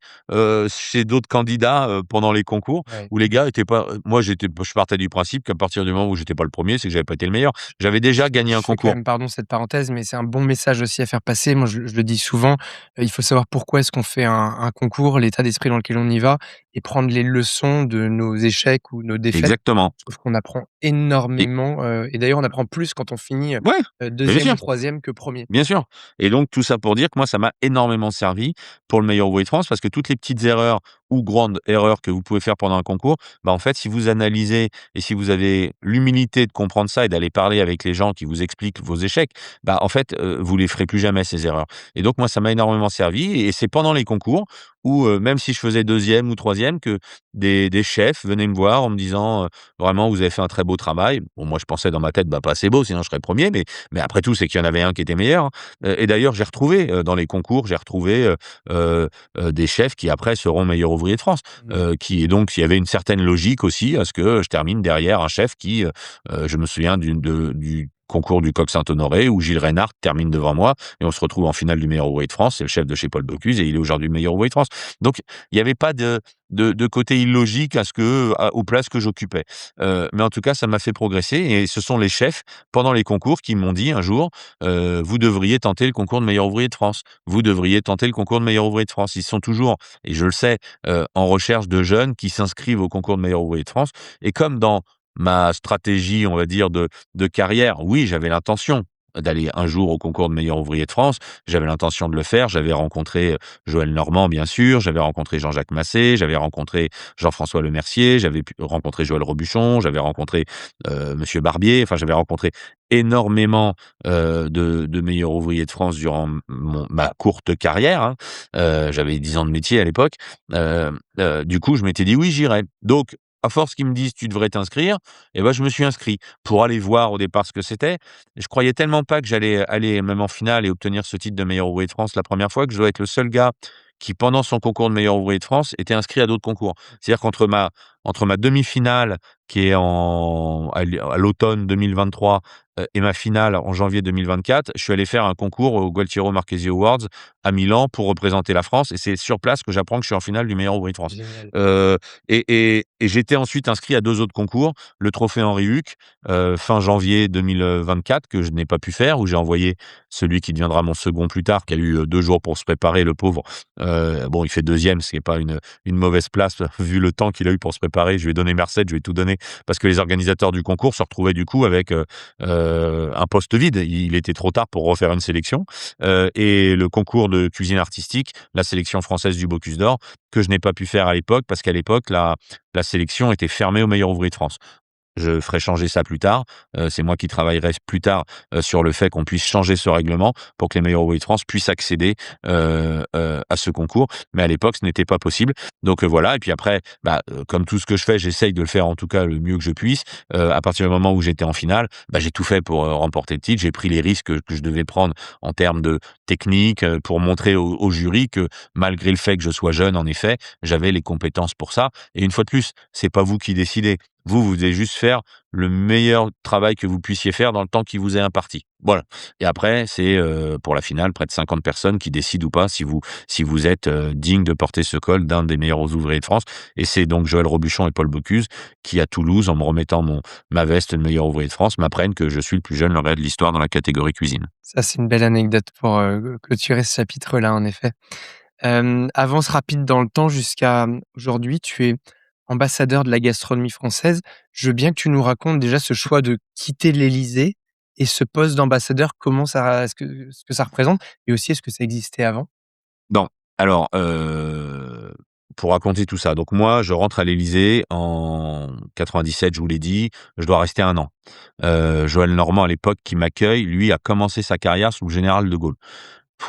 chez d'autres candidats, pendant les concours Ouais. où les gars étaient pas moi je partais du principe qu'à partir du moment où j'étais pas le premier, c'est que j'avais pas été le meilleur. J'avais déjà gagné un Je fais quand concours. même, pardon, cette parenthèse, mais c'est un bon message aussi à faire passer. Moi, je le dis souvent, il faut savoir pourquoi est-ce qu'on fait un concours, l'état d'esprit dans lequel on y va et prendre les leçons de nos échecs ou nos défaites. Exactement. Je trouve qu'on apprend Et énormément, et d'ailleurs, on apprend plus quand on finit, ouais, mais bien 2e sûr. ou 3e que premier. Bien sûr et donc tout ça pour dire que moi, ça m'a énormément servi pour le meilleur ouvrier de France parce que toutes les petites erreurs ou grandes erreurs que vous pouvez faire pendant un concours, bah, en fait, si vous analysez et si vous avez l'humilité de comprendre ça et d'aller parler avec les gens qui vous expliquent vos échecs, bah, en fait, vous les ferez plus jamais ces erreurs et donc moi, ça m'a énormément servi et c'est pendant les concours où, même si je faisais 2e ou 3e que des chefs venaient me voir en me disant, «Vraiment, vous avez fait un très beau travail». Bon, moi, je pensais dans ma tête: «Bah, pas assez beau, sinon je serais premier mais après tout, c'est qu'il y en avait un qui était meilleur, hein. Et d'ailleurs, j'ai retrouvé, dans les concours, j'ai retrouvé, des chefs qui après seront meilleurs ouvriers de France. Mmh. Qui et donc il y avait une certaine logique aussi à ce que je termine derrière un chef qui, je me souviens du concours du Coq Saint-Honoré où Gilles Reynard termine devant moi et on se retrouve en finale du meilleur ouvrier de France. C'est le chef de chez Paul Bocuse et il est aujourd'hui meilleur ouvrier de France. Donc il y avait pas de côté illogique à ce que aux places que j'occupais. Mais en tout cas, ça m'a fait progresser et ce sont les chefs pendant les concours qui m'ont dit un jour: «Vous devriez tenter le concours de meilleur ouvrier de France. Vous devriez tenter le concours de meilleur ouvrier de France». Ils sont toujours, et je le sais, en recherche de jeunes qui s'inscrivent au concours de meilleur ouvrier de France et comme dans ma stratégie, on va dire de carrière, oui, j'avais l'intention d'aller un jour au concours de meilleur ouvrier de France. J'avais l'intention de le faire. J'avais rencontré, Joël Normand, bien sûr. J'avais rencontré Jean-Jacques Massé. J'avais rencontré Jean-François Lemercier. J'avais pu rencontrer Joël Robuchon. J'avais rencontré, Monsieur Barbier. Enfin, j'avais rencontré énormément, de meilleurs ouvriers de France durant ma courte carrière, hein. J'avais 10 ans de métier à l'époque. Du coup, je m'étais dit: «Oui, j'irai». Donc, à force qu'ils me disent: «Tu devrais t'inscrire», et ben, je me suis inscrit pour aller voir au départ ce que c'était. Je croyais tellement pas que j'allais aller même en finale et obtenir ce titre de meilleur ouvrier de France la première fois que je dois être le seul gars qui, pendant son concours de meilleur ouvrier de France, était inscrit à d'autres concours. C'est-à-dire qu'entre ma demi-finale qui est à l'automne 2023, et ma finale en janvier 2024, je suis allé faire un concours aux Gualtiero Marchesi Awards à Milan pour représenter la France et c'est sur place que j'apprends que je suis en finale du meilleur ouvrier de France. Génial. Heu et j'étais ensuite inscrit à 2 autres concours, le trophée Henri Huc, fin janvier 2024 que je n'ai pas pu faire, où j'ai envoyé celui qui deviendra mon second plus tard, qui a eu, 2 jours pour se préparer, le pauvre. Bon, il fait 2e, ce qui est pas une mauvaise place vu le temps qu'il a eu pour se préparer. Je lui ai donné Merced, je lui ai tout donné parce que les organisateurs du concours se retrouvaient du coup avec, un poste vide. Il était trop tard pour refaire une sélection, et le concours de cuisine artistique, la sélection française du Bocuse d'Or, que je n'ai pas pu faire à l'époque parce qu'à l'époque la sélection était fermée aux meilleurs ouvriers de France. Je ferai changer ça plus tard. C'est moi qui travaillerai plus tard, sur le fait qu'on puisse changer ce règlement pour que les meilleurs ouvriers de France puissent accéder, à ce concours. Mais à l'époque, ce n'était pas possible. Donc, voilà et puis après, bah, comme tout ce que je fais, j'essaye de le faire en tout cas le mieux que je puisse. À partir du moment où j'étais en finale, bah, j'ai tout fait pour, remporter le titre. J'ai pris les risques que je devais prendre en termes de technique, pour montrer au jury que malgré le fait que je sois jeune, en effet, j'avais les compétences pour ça et une fois de plus, c'est pas vous qui décidez. Vous devez juste faire le meilleur travail que vous puissiez faire dans le temps qui vous est imparti. Voilà et après c'est, pour la finale, près de 50 personnes qui décident ou pas si vous êtes, digne de porter ce col d'un des meilleurs ouvriers de France et c'est donc Joël Robuchon et Paul Bocuse qui, à Toulouse, en me remettant ma veste de meilleur ouvrier de France, m'apprennent que je suis le plus jeune lauréat de l'histoire dans la catégorie cuisine. Ça, c'est une belle anecdote pour, clôturer ce chapitre-là, en effet. Avance rapide dans le temps jusqu'à, aujourd'hui, tu es ambassadeur de la gastronomie française. Je veux bien que tu nous racontes déjà ce choix de quitter l'Élysée et ce poste d'ambassadeur, comment ça ce que ça représente et aussi est-ce que ça existait avant? Non. Alors, pour raconter tout ça, donc moi, je rentre à l'Élysée en 97, je vous l'ai dit, je dois rester 1 an. Joël Normand, à l'époque, qui m'accueille, lui, a commencé sa carrière sous le général de Gaulle.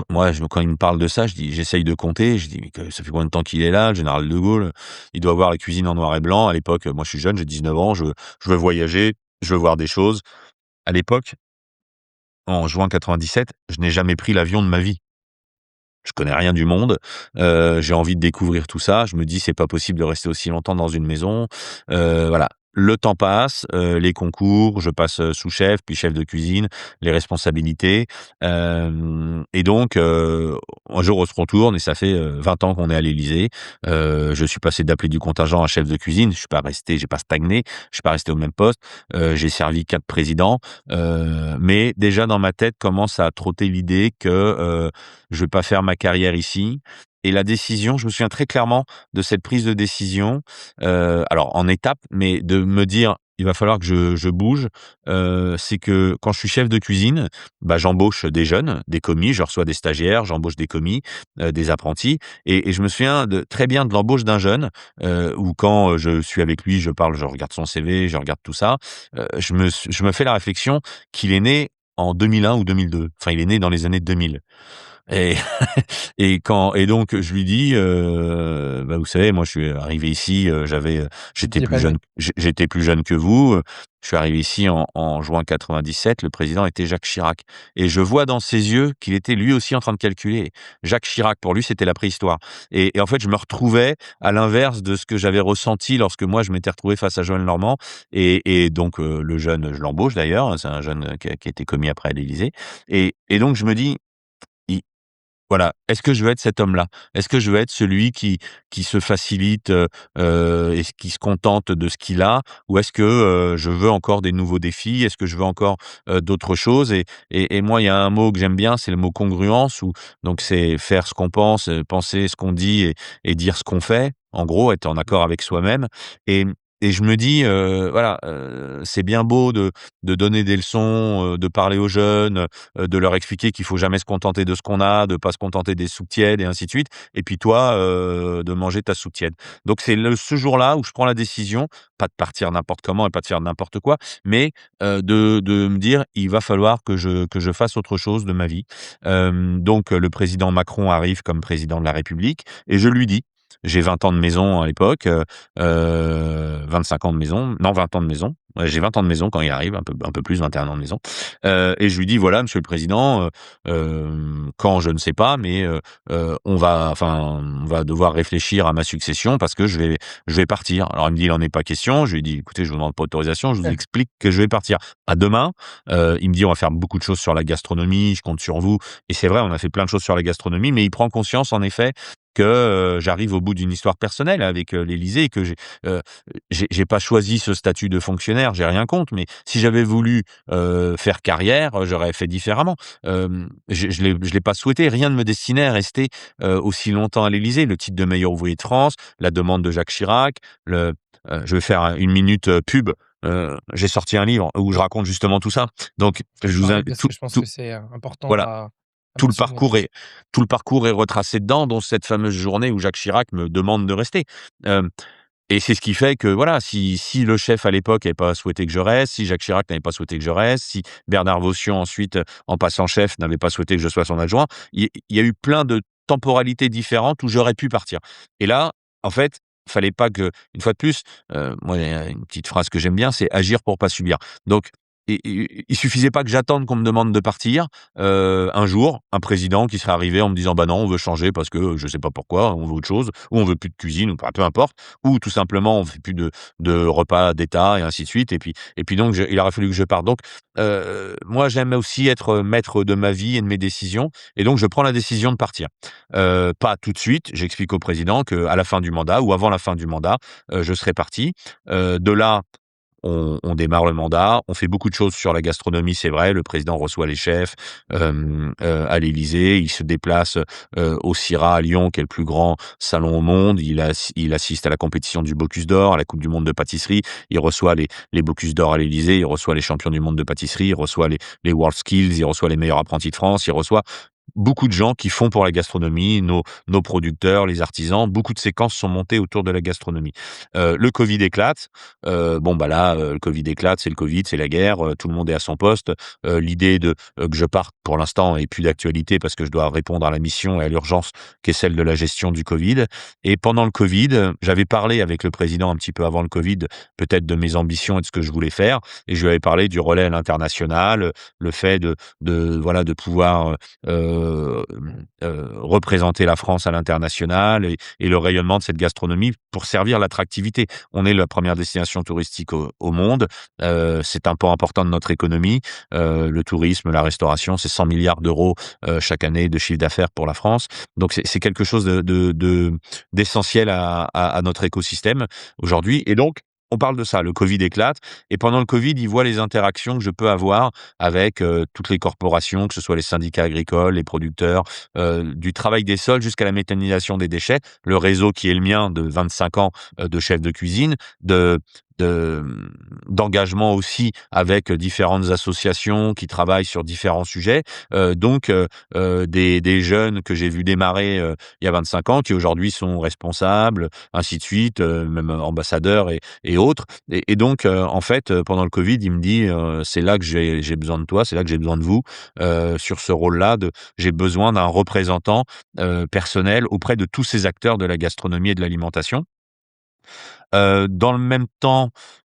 Moi, quand il me parle de ça, j'essaye de compter, je dis: «Mais que ça fait combien de temps qu'il est là, le général de Gaulle? Il doit avoir la cuisine en noir et blanc». À l'époque, moi, je suis jeune, j'ai 19 ans, je veux voyager, je veux voir des choses. À l'époque, en juin 97, je n'ai jamais pris l'avion de ma vie. Je connais rien du monde, j'ai envie de découvrir tout ça. Je me dis: «C'est pas possible de rester aussi longtemps dans une maison». Voilà. Le temps passe, les concours, je passe, sous-chef, puis chef de cuisine, les responsabilités, et donc un jour on se retourne et ça fait, 20 ans qu'on est à l'Élysée. Je suis passé d'appeler du contingent à chef de cuisine. Je suis pas resté j'ai pas stagné, je suis pas resté au même poste. J'ai servi 4 présidents, mais déjà dans ma tête commence à trotter l'idée que, je vais pas faire ma carrière ici. Et la décision, je me souviens très clairement de cette prise de décision, alors en étapes, mais de me dire: «Il va falloir que je bouge». C'est que quand je suis chef de cuisine, bah, j'embauche des jeunes, des commis, je reçois des stagiaires, j'embauche des commis, des apprentis, et je me souviens très bien de l'embauche d'un jeune, où quand, je suis avec lui, je parle, je regarde son CV, je regarde tout ça, je me fais la réflexion qu'il est né en 2001 ou 2002. Enfin, il est né dans les années 2000. Et et donc je lui dis, «Bah, vous savez, moi je suis arrivé ici, j'étais Il est plus pas jeune né. j'étais plus jeune que vous, je suis arrivé ici en juin 97, le président était Jacques Chirac». Et je vois dans ses yeux qu'il était lui aussi en train de calculer. Jacques Chirac, pour lui, c'était la préhistoire. Et en fait, je me retrouvais à l'inverse de ce que j'avais ressenti lorsque moi je m'étais retrouvé face à Joël Normand. Et donc le jeune, je l'embauche d'ailleurs, hein, c'est un jeune, qui a été commis après à l'Élysée. Et donc je me dis: «I voilà, est-ce que je veux être cet homme-là? Est-ce que je veux être celui qui se facilite, et qui se contente de ce qu'il a? Ou est-ce que, je veux encore des nouveaux défis? Est-ce que je veux encore, d'autres choses?» Et moi, il y a un mot que j'aime bien, c'est le mot congruence, ou donc c'est faire ce qu'on pense, penser ce qu'on dit, et dire ce qu'on fait. En gros, être en accord avec soi-même. et et je me dis, voilà, c'est bien beau de donner des leçons, de parler aux jeunes, de leur expliquer qu'il faut jamais se contenter de ce qu'on a, de pas se contenter des soupes tièdes et ainsi de suite. Et puis toi, de manger ta soupe tiède. Donc c'est ce jour-là où je prends la décision, pas de partir n'importe comment et pas de faire n'importe quoi, mais de me dire: «Il va falloir que je fasse autre chose de ma vie». Donc le président Macron arrive comme président de la République et je lui dis, j'ai 20 ans de maison à l'époque, 25 ans de maison, non 20 ans de maison. Ouais, j'ai 20 ans de maison quand il arrive, un peu plus, 21 ans de maison. Et je lui dis: «Voilà, monsieur le président, quand je ne sais pas, mais on va devoir réfléchir à ma succession parce que je vais partir». Alors il me dit: «Il en est pas question». Je lui dis: «Écoutez, je vous demande pas autorisation, je vous Ouais. explique que je vais partir. À demain». Il me dit: «On va faire beaucoup de choses sur la gastronomie, je compte sur vous». Et c'est vrai, on a fait plein de choses sur la gastronomie, mais il prend conscience en effet que, j'arrive au bout d'une histoire personnelle avec, l'Élysée, et que j'ai pas choisi ce statut de fonctionnaire, j'ai rien contre, mais si j'avais voulu, faire carrière, j'aurais fait différemment. Je l'ai pas souhaité, rien ne me destinait à rester, aussi longtemps à l'Élysée. Le titre de meilleur ouvrier de France, la demande de Jacques Chirac, je vais faire une minute, pub, j'ai sorti un livre où je raconte justement tout ça. Donc je vous in Parlez parce tout que je pense tout que c'est, important voilà, à tout le mentionner. parcours est tout le parcours est retracé dedans, dont cette fameuse journée où Jacques Chirac me demande de rester. Hem Et c'est ce qui fait que voilà, si le chef à l'époque n'avait pas souhaité que je reste, si Jacques Chirac n'avait pas souhaité que je reste, si Bernard Vaution ensuite, en passant chef, n'avait pas souhaité que je sois son adjoint, il y a eu plein de temporalités différentes où j'aurais pu partir. Et là, en fait, fallait pas que une fois de plus, moi, il y a une petite phrase que j'aime bien, c'est: «Agir pour pas subir». Donc il suffisait pas que j'attende qu'on me demande de partir, un jour, un président qui serait arrivé en me disant: «Bah non, on veut changer parce que, je sais pas pourquoi, on veut autre chose, ou on veut plus de cuisine», ou peu importe, ou tout simplement on fait plus de repas d'État et ainsi de suite. Et puis donc il aurait fallu que je parte. Donc moi j'aime aussi être maître de ma vie et de mes décisions, et donc je prends la décision de partir. Pas tout de suite, j'explique au président qu'à la fin du mandat ou avant la fin du mandat, je serai parti. De là, on démarre le mandat, on fait beaucoup de choses sur la gastronomie, c'est vrai. Le président reçoit les chefs, à l'Élysée. Il se déplace, au CIRA à Lyon, qui est le plus grand salon au monde. Il assiste à la compétition du Bocuse d'or, à la coupe du monde de pâtisserie. Il reçoit les Bocuse d'or à l'Élysée, il reçoit les champions du monde de pâtisserie, il reçoit les World Skills, il reçoit les meilleurs apprentis de France, il reçoit beaucoup de gens qui font pour la gastronomie, nos producteurs, les artisans. Beaucoup de séquences sont montées autour de la gastronomie. Le Covid éclate. Bon, bah, là, le Covid éclate, c'est le Covid, c'est la guerre, tout le monde est à son poste. L'idée que je parte pour l'instant est plus d'actualité parce que je dois répondre à la mission et à l'urgence qui est celle de la gestion du Covid. Et pendant le Covid, j'avais parlé avec le président un petit peu avant le Covid, peut-être de mes ambitions et de ce que je voulais faire, et je lui avais parlé du relais à l'international, le fait de voilà, de pouvoir, représenter la France à l'international et le rayonnement de cette gastronomie pour servir l'attractivité. On est la première destination touristique au monde, c'est un pan important de notre économie. Le tourisme, la restauration, c'est 100 milliards d'euros chaque année de chiffre d'affaires pour la France. Donc c'est quelque chose d'essentiel à notre écosystème aujourd'hui et donc on parle de ça, le Covid éclate et pendant le Covid, il voit les interactions que je peux avoir avec, toutes les corporations, que ce soit les syndicats agricoles, les producteurs, du travail des sols jusqu'à la méthanisation des déchets. Le réseau qui est le mien de 25 ans, de chef de cuisine, de, d'engagement aussi avec différentes associations qui travaillent sur différents sujets. Des jeunes que j'ai vus démarrer, il y a 25 ans qui aujourd'hui sont responsables, ainsi de suite, même ambassadeurs et autres et donc en fait, pendant le Covid, il me dit, «C'est là que j'ai besoin de toi, c'est là que j'ai besoin de vous, sur ce rôle-là de j'ai besoin d'un représentant, personnel auprès de tous ces acteurs de la gastronomie et de l'alimentation». Dans le même temps,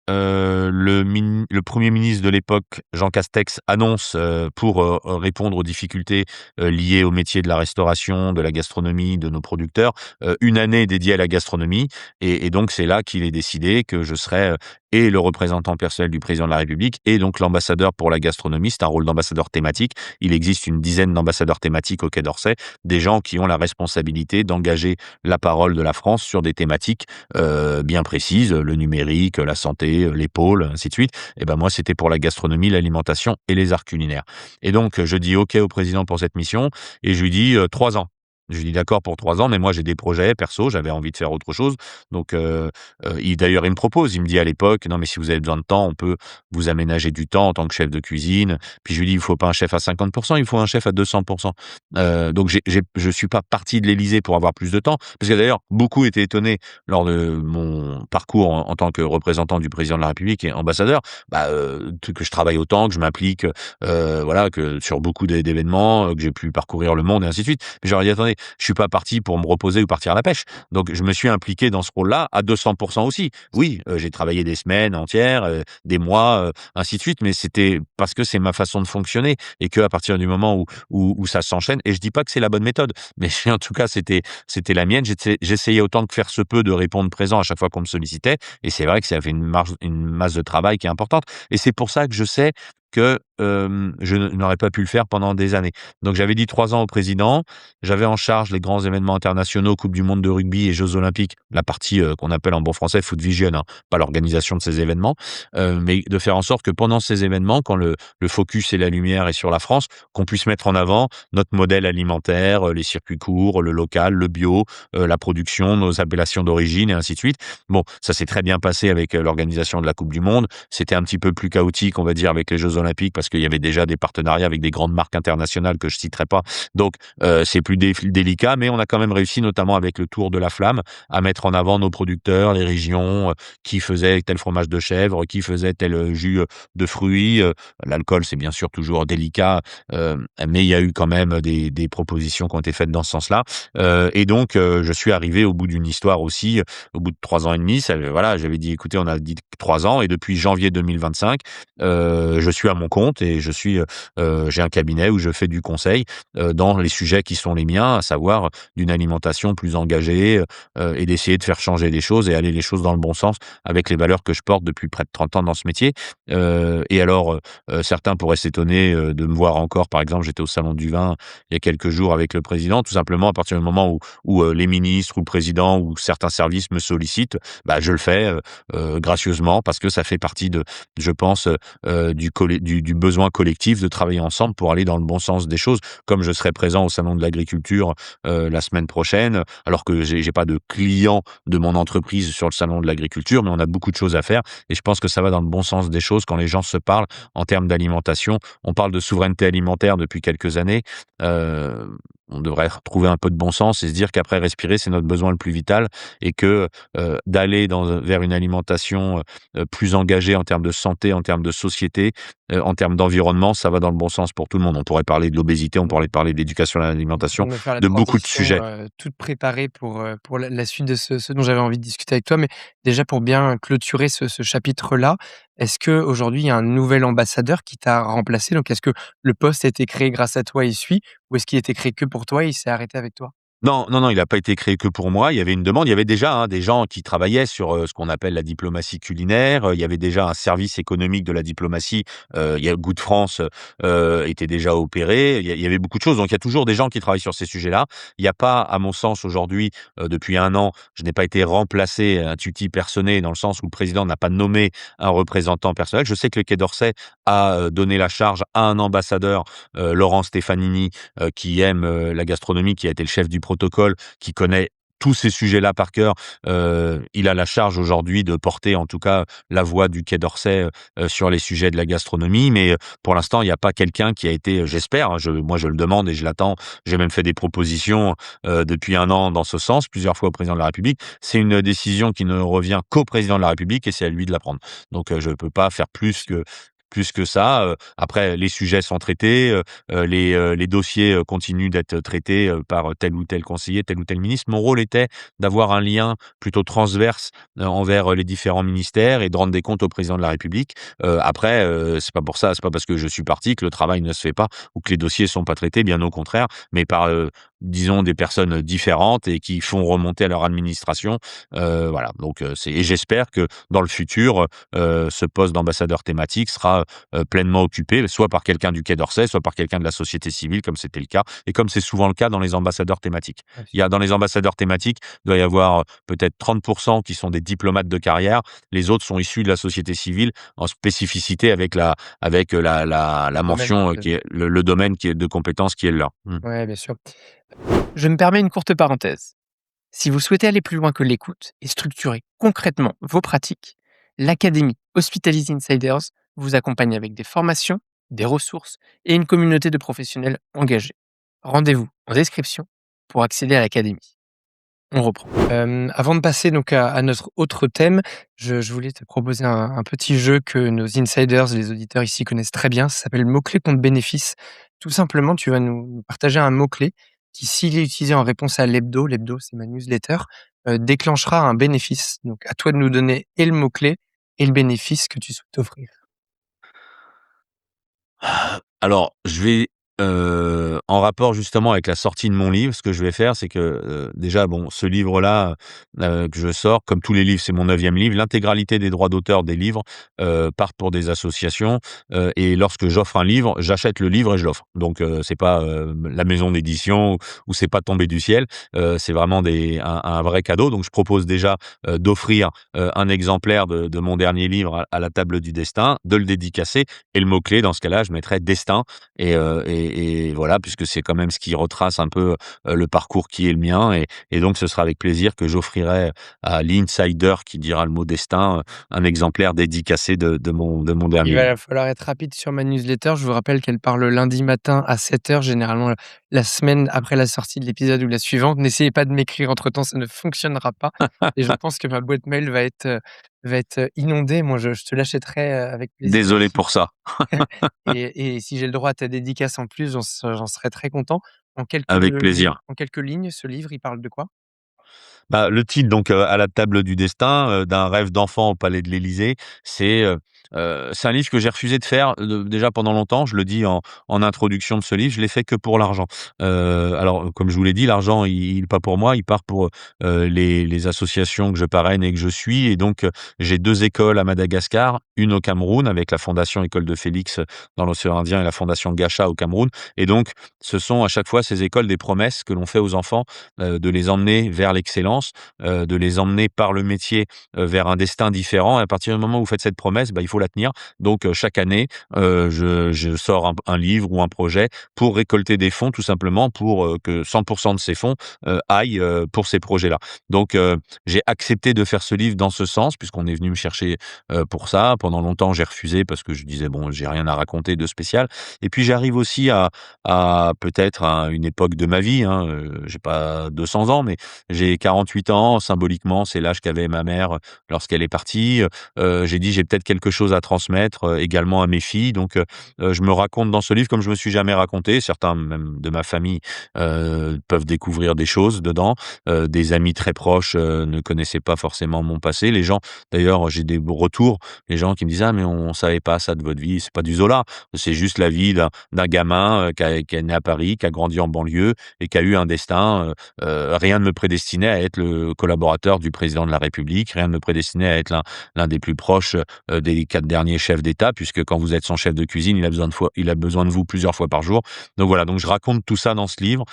le premier ministre de l'époque, Jean Castex, annonce, pour, répondre aux difficultés, liées au métier de la restauration, de la gastronomie, de nos producteurs, une année dédiée à la gastronomie et donc c'est là qu'il est décidé que je serai, et le représentant personnel du président de la République et donc l'ambassadeur pour la gastronomie. C'est un rôle d'ambassadeur thématique. Il existe une dizaine d'ambassadeurs thématiques au Quai d'Orsay, des gens qui ont la responsabilité d'engager la parole de la France sur des thématiques, bien précises, le numérique, la santé, les pôles, ainsi de suite. Et ben moi, c'était pour la gastronomie, l'alimentation et les arts culinaires. Et donc, je dis OK au président pour cette mission et je lui dis, 3 ans. Je lui dis: «D'accord pour 3 ans, mais moi j'ai des projets perso, j'avais envie de faire autre chose». Donc, il me propose, il me dit à l'époque: «Non, mais si vous avez besoin de temps, on peut vous aménager du temps en tant que chef de cuisine». Puis je lui dis: «Il faut pas un chef à 50 il faut un chef à 200 Donc je suis pas parti de l'Élysée pour avoir plus de temps, parce que d'ailleurs beaucoup étaient étonnés lors de mon parcours en tant que représentant du président de la République et ambassadeur, que je travaille autant, que je m'implique, voilà, que sur beaucoup d'événements, que j'ai pu parcourir le monde et ainsi de suite. Mais je leur ai dit: «Attendez, je suis pas parti pour me reposer ou partir à la pêche». Donc je me suis impliqué dans ce rôle-là à 200 aussi. Oui, j'ai travaillé des semaines entières, des mois, ainsi de suite, mais c'était parce que c'est ma façon de fonctionner et qu'à partir du moment où ça s'enchaîne et je dis pas que c'est la bonne méthode, mais en tout cas c'était la mienne. J'essayais autant que faire se peut de répondre présent à chaque fois qu'on me sollicitait et c'est vrai que ça fait une masse de travail qui est importante et c'est pour ça que je sais que, je n'aurais pas pu le faire pendant des années. Donc j'avais dit 3 ans au président, j'avais en charge les grands événements internationaux, coupe du monde de rugby et jeux olympiques, la partie, qu'on appelle en bon français foot vision, hein, pas l'organisation de ces événements, mais de faire en sorte que pendant ces événements, quand le focus et la lumière est sur la France, qu'on puisse mettre en avant notre modèle alimentaire, les circuits courts, le local, le bio, la production, nos appellations d'origine et ainsi de suite. Bon, ça s'est très bien passé avec, l'organisation de la coupe du monde. C'était un petit peu plus chaotique, on va dire, avec les jeux olympiques parce qu'il y avait déjà des partenariats avec des grandes marques internationales que je citerai pas. Donc, c'est plus délicat, mais on a quand même réussi, notamment avec le Tour de la Flamme, à mettre en avant nos producteurs, les régions, qui faisaient tel fromage de chèvre, qui faisait tel, jus, de fruits. L'alcool, c'est bien sûr toujours délicat, mais il y a eu quand même des propositions qui ont été faites dans ce sens-là. Et donc, je suis arrivé au bout d'une histoire aussi, au bout de 3 ans et demi. Ça, voilà, j'avais dit: «Écoutez, on a dit 3 ans» et depuis janvier 2025, je suis à mon compte et j'ai un cabinet où je fais du conseil, dans les sujets qui sont les miens, à savoir d'une alimentation plus engagée, et d'essayer de faire changer les choses et aller les choses dans le bon sens avec les valeurs que je porte depuis près de 30 ans dans ce métier. Et alors, certains pourraient s'étonner, de me voir encore. Par exemple, j'étais au salon du vin il y a quelques jours avec le président, tout simplement à partir du moment où les ministres ou le président ou certains services me sollicitent, je le fais, gracieusement parce que ça fait partie de, je pense, du besoin collectif de travailler ensemble pour aller dans le bon sens des choses. Comme je serai présent au salon de l'agriculture, la semaine prochaine, alors que j'ai pas de clients de mon entreprise sur le salon de l'agriculture, mais on a beaucoup de choses à faire et je pense que ça va dans le bon sens des choses quand les gens se parlent en termes d'alimentation. On parle de souveraineté alimentaire depuis quelques années. On devrait retrouver un peu de bon sens et se dire qu'après respirer, c'est notre besoin le plus vital et que, d'aller vers une alimentation, plus engagée en termes de santé, en termes de société, en termes d'environnement, ça va dans le bon sens pour tout le monde. On pourrait parler de l'obésité, on pourrait parler de l'éducation à l'alimentation, Pour me faire la de beaucoup de transition, sujets. toute préparée pour la suite de ce dont j'avais envie de discuter avec toi. Mais déjà pour bien clôturer ce chapitre-là, Est-ce qu'aujourd'hui, il y a un nouvel ambassadeur qui t'a remplacé? Donc est-ce que le poste a été créé grâce à toi et il suit? Ou est-ce qu'il a été créé que pour toi et il s'est arrêté avec toi? Non, non, non, il a pas été créé que pour moi. Il y avait une demande. Il y avait déjà, hein, des gens qui travaillaient sur, ce qu'on appelle la diplomatie culinaire. Il y avait déjà un service économique de la diplomatie. Il y a Good France, était déjà opéré. Il y avait beaucoup de choses. Donc il y a toujours des gens qui travaillent sur ces sujets-là. Il y a pas, à mon sens, aujourd'hui, depuis 1 an, je n'ai pas été remplacé à tutti personne dans le sens où le président n'a pas nommé un représentant personnel. Je sais que le Quai d'Orsay a, donné la charge à un ambassadeur, Laurent Stefanini, qui aime, la gastronomie, qui a été le chef du protocole, qui connaît tous ces sujets-là par cœur. Il a la charge aujourd'hui de porter, en tout cas, la voix du Quai d'Orsay, sur les sujets de la gastronomie. Mais, pour l'instant, il n'y a pas quelqu'un qui a été, j'espère, hein, moi je le demande et je l'attends. J'ai même fait des propositions, depuis 1 an dans ce sens, plusieurs fois au président de la République. C'est une décision qui ne revient qu'au président de la République et c'est à lui de la prendre. Donc, je ne peux pas faire plus que ça. Après les sujets sont traités, les dossiers, continuent d'être traités, par tel ou tel conseiller, tel ou tel ministre. Mon rôle était d'avoir un lien plutôt transverse, envers, les différents ministères et de rendre des comptes au président de la République. Après, c'est pas parce que je suis parti que le travail ne se fait pas ou que les dossiers sont pas traités, bien au contraire, mais par, disons des personnes différentes et qui font remonter à leur administration. Voilà, donc c'est et j'espère que dans le futur, ce poste d'ambassadeur thématique sera, pleinement occupé, soit par quelqu'un du Quai d'Orsay, soit par quelqu'un de la société civile, comme c'était le cas et comme c'est souvent le cas dans les ambassadeurs thématiques. Ouais, Il y a dans les ambassadeurs thématiques, il doit y avoir, peut-être 30 qui sont des diplomates de carrière. Les autres sont issus de la société civile en spécificité avec la domaine. mention, qui est le domaine qui est de compétence qui est le leur. Mmh. Ouais, bien sûr. Je me permets une courte parenthèse. Si vous souhaitez aller plus loin que l'écoute et structurer concrètement vos pratiques, l'Académie Hospitality Insiders vous accompagne avec des formations, des ressources et une communauté de professionnels engagés. Rendez-vous en description pour accéder à l'Académie. On reprend. Avant de passer donc à notre autre thème, je voulais te proposer un petit jeu que nos insiders, les auditeurs ici connaissent très bien. Ça s'appelle mot-clé contre bénéfice. Tout simplement, tu vas nous partager un mot-clé qui, s'il est utilisé en réponse à l'hebdo, c'est ma newsletter, déclenchera un bénéfice. Donc à toi de nous donner et le mot-clé et le bénéfice que tu souhaites offrir. Alors, je vais, en rapport justement avec la sortie de mon livre, ce que je vais faire, c'est que, déjà, bon, ce livre-là, que je sors, comme tous les livres, c'est mon 9e livre, l'intégralité des droits d'auteur des livres, partent pour des associations, et lorsque j'offre un livre, j'achète le livre et je l'offre. Donc, c'est pas, la maison d'édition ou c'est pas tombé du ciel, c'est vraiment un vrai cadeau. Donc je propose déjà, d'offrir, un exemplaire de mon dernier livre à la table du destin, de le dédicacer et le mot-clé dans ce cas-là, je mettrais destin et voilà, puisque c'est quand même ce qui retrace un peu, le parcours qui est le mien et donc ce sera avec plaisir que j'offrirai à l'insider qui dira le mot destin, un exemplaire dédicacé de mon Il dernier livre. va falloir être rapide sur ma newsletter. Je vous rappelle qu'elle part le lundi matin à 7 heures, généralement la semaine après la sortie de l'épisode ou la suivante. N'essayez pas de m'écrire entre-temps, ça ne fonctionnera pas et je pense que ma boîte mail va être inondée. Moi, je te l'achèterai, avec plaisir Désolé pour ça. et si j'ai le droit à ta dédicace en plus, j'en serais très content. En quelques Avec lignes plaisir. en quelques lignes, ce livre, il parle de quoi? Bah, le titre donc, «À la table du destin», d'un rêve d'enfant au palais de l'Élysée, c'est un livre que j'ai refusé de faire, déjà pendant longtemps. Je le dis en introduction de ce livre, je l'ai fait que pour l'argent. Alors, comme je vous l'ai dit, l'argent, il est pas pour moi, il part pour, les associations que je parraine et que je suis et donc, j'ai 2 écoles à Madagascar, une au Cameroun avec la fondation École de Félix, dans l'océan Indien et la fondation Gacha au Cameroun et donc ce sont à chaque fois ces écoles des promesses que l'on fait aux enfants, de les emmener vers l'excellence, de les emmener par le métier, vers un destin différent et à partir du moment où vous faites cette promesse, bah, il faut la tenir. Donc chaque année, je sors un livre ou un projet pour récolter des fonds tout simplement pour, que 100 de ces fonds, aillent, pour ces projets-là. Donc j'ai accepté de faire ce livre dans ce sens puisqu'on est venu me chercher, pour ça. Pendant longtemps, j'ai refusé parce que je disais: «Bon, j'ai rien à raconter de spécial» et puis j'arrive aussi à peut-être à une époque de ma vie, hein, j'ai pas 200 ans, mais j'ai 58 ans, symboliquement, c'est l'âge qu'avait ma mère lorsqu'elle est partie. J'ai dit: «J'ai peut-être quelque chose à transmettre, également à mes filles». Donc je me raconte dans ce livre comme je me suis jamais raconté. Certains même de ma famille, peuvent découvrir des choses dedans. Des amis très proches, ne connaissaient pas forcément mon passé. Les gens d'ailleurs, j'ai des retours, les gens qui me disent: «Ah mais on savait pas ça de votre vie». C'est pas du Zola, c'est juste la vie d'un gamin, qui est né à Paris, qui a grandi en banlieue et qui a eu un destin. Rien ne me prédestinait à être le collaborateur du président de la République, rien ne me prédestinait à être l'un des plus proches, des 4 derniers chefs d'État, puisque quand vous êtes son chef de cuisine, il a besoin de vous plusieurs fois par jour. Donc voilà, donc je raconte tout ça dans ce livre,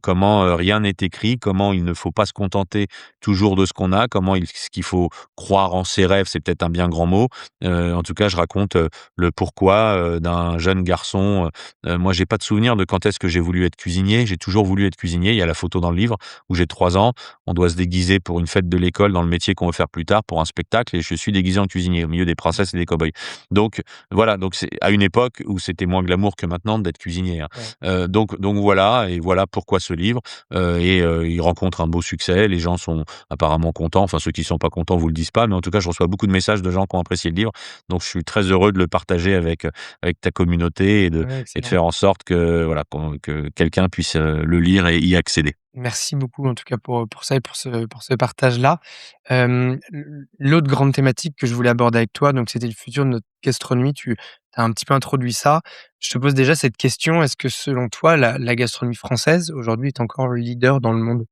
comment, rien n'est écrit, comment il ne faut pas se contenter toujours de ce qu'on a, ce qu'il faut croire en ses rêves, c'est peut-être un bien grand mot. En tout cas, je raconte, le pourquoi, d'un jeune garçon. Moi, j'ai pas de souvenir de quand est-ce que j'ai voulu être cuisinier. J'ai toujours voulu être cuisinier. Il y a la photo dans le livre où j'ai 3 ans. On doit se déguiser pour une fête de l'école dans le métier qu'on veut faire plus tard pour un spectacle et je suis déguisé en cuisinier au milieu des princesses et des cow-boys. Donc voilà, donc c'est à une époque où c'était moins glamour que maintenant d'être cuisinier, hein. Ouais. Donc voilà et voilà pourquoi ce livre, il rencontre un beau succès. Les gens sont apparemment contents. Enfin, ceux qui sont pas contents vous le disent pas, mais en tout cas, je reçois beaucoup de messages de gens qui ont apprécié le livre. Donc je suis très heureux de le partager avec ta communauté Ouais, et de excellent. faire en sorte que voilà, que quelqu'un puisse, le lire et y accéder. Merci beaucoup en tout cas pour ça et pour ce partage-là. L'autre grande thématique que je voulais aborder avec toi, donc c'était le futur de notre gastronomie. Tu as un petit peu introduit ça. Je te pose déjà cette question, est-ce que selon toi la gastronomie française aujourd'hui est encore le leader dans le monde?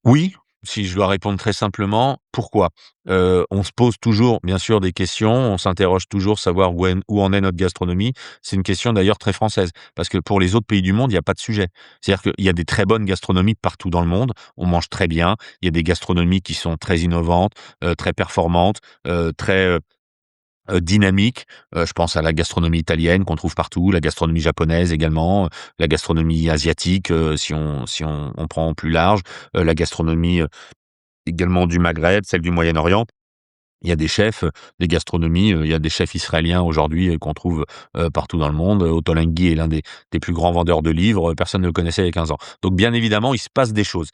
Oui, si je dois répondre très simplement, pourquoi? On se pose toujours, bien sûr, des questions, on s'interroge toujours, savoir où en est notre gastronomie. C'est une question d'ailleurs très française, parce que pour les autres pays du monde, il y a pas de sujet. C'est-à-dire qu'il y a des très bonnes gastronomies partout dans le monde, on mange très bien, il y a des gastronomies qui sont très innovantes, très performantes, très, dynamique. Je pense à la gastronomie italienne qu'on trouve partout, la gastronomie japonaise également, la gastronomie asiatique, si on prend plus large, la gastronomie, également du Maghreb, celle du Moyen-Orient. Il y a des chefs, des gastronomies, il y a des chefs israéliens aujourd'hui, qu'on trouve, partout dans le monde. Ottolenghi est l'un des plus grands vendeurs de livres, personne ne le connaissait il y a 15 ans. Donc bien évidemment, il se passe des choses.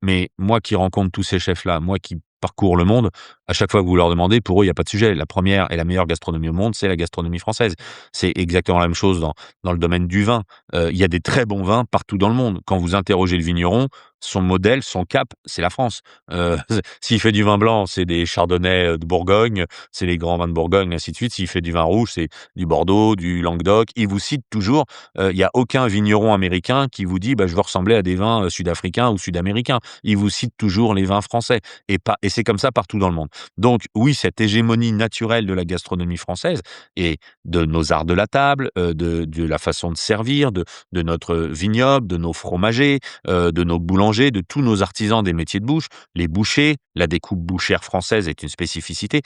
Mais moi qui rencontre tous ces chefs-là, moi qui parcours le monde, à chaque fois que vous leur demandez, pour eux, il y a pas de sujet. La première et la meilleure gastronomie au monde, c'est la gastronomie française. C'est exactement la même chose dans le domaine du vin. Il y a des très bons vins partout dans le monde. Quand vous interrogez le vigneron, son modèle, son cap, c'est la France. Heu, s'il fait du vin blanc, c'est des chardonnays, de Bourgogne, c'est les grands vins de Bourgogne, ainsi de suite. S'il fait du vin rouge, c'est du Bordeaux, du Languedoc. Il vous cite toujours, il y a aucun vigneron américain qui vous dit: «Bah, je veux ressembler à des vins, sud-africains ou sud-américains». Il vous cite toujours les vins français et c'est comme ça partout dans le monde. Donc oui, cette hégémonie naturelle de la gastronomie française et de nos arts de la table, de la façon de servir, de notre vignoble, de nos fromagers, de nos boulangers, de tous nos artisans des métiers de bouche, les bouchers, la découpe bouchère française est une spécificité.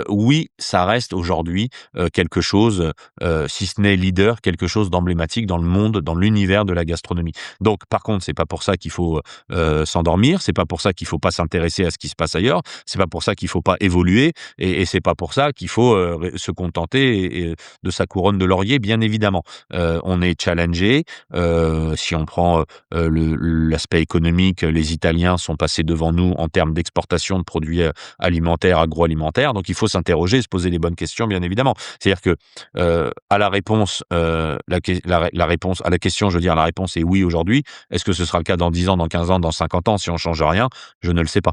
Oui, ça reste aujourd'hui, quelque chose, si ce n'est leader, quelque chose d'emblématique dans le monde, dans l'univers de la gastronomie. Donc par contre, c'est pas pour ça qu'il faut, s'endormir, c'est pas pour ça qu'il faut pas s'intéresser à ce qui se passe ailleurs, c'est pas pour ça qu'il faut pas évoluer et c'est pas pour ça qu'il faut, se contenter de sa couronne de laurier, bien évidemment. On est challengé, si on prend, l'aspect économique, les Italiens sont passés devant nous en termes d'exportation de produits, alimentaires, agroalimentaires. Donc il faut s'interroger, se poser les bonnes questions, bien évidemment. C'est-à-dire que, à la réponse, la réponse à la question, je veux dire, la réponse est oui aujourd'hui. Est-ce que ce sera le cas dans 10 ans, dans 15 ans, dans 50 ans si on change rien? Je ne le sais pas.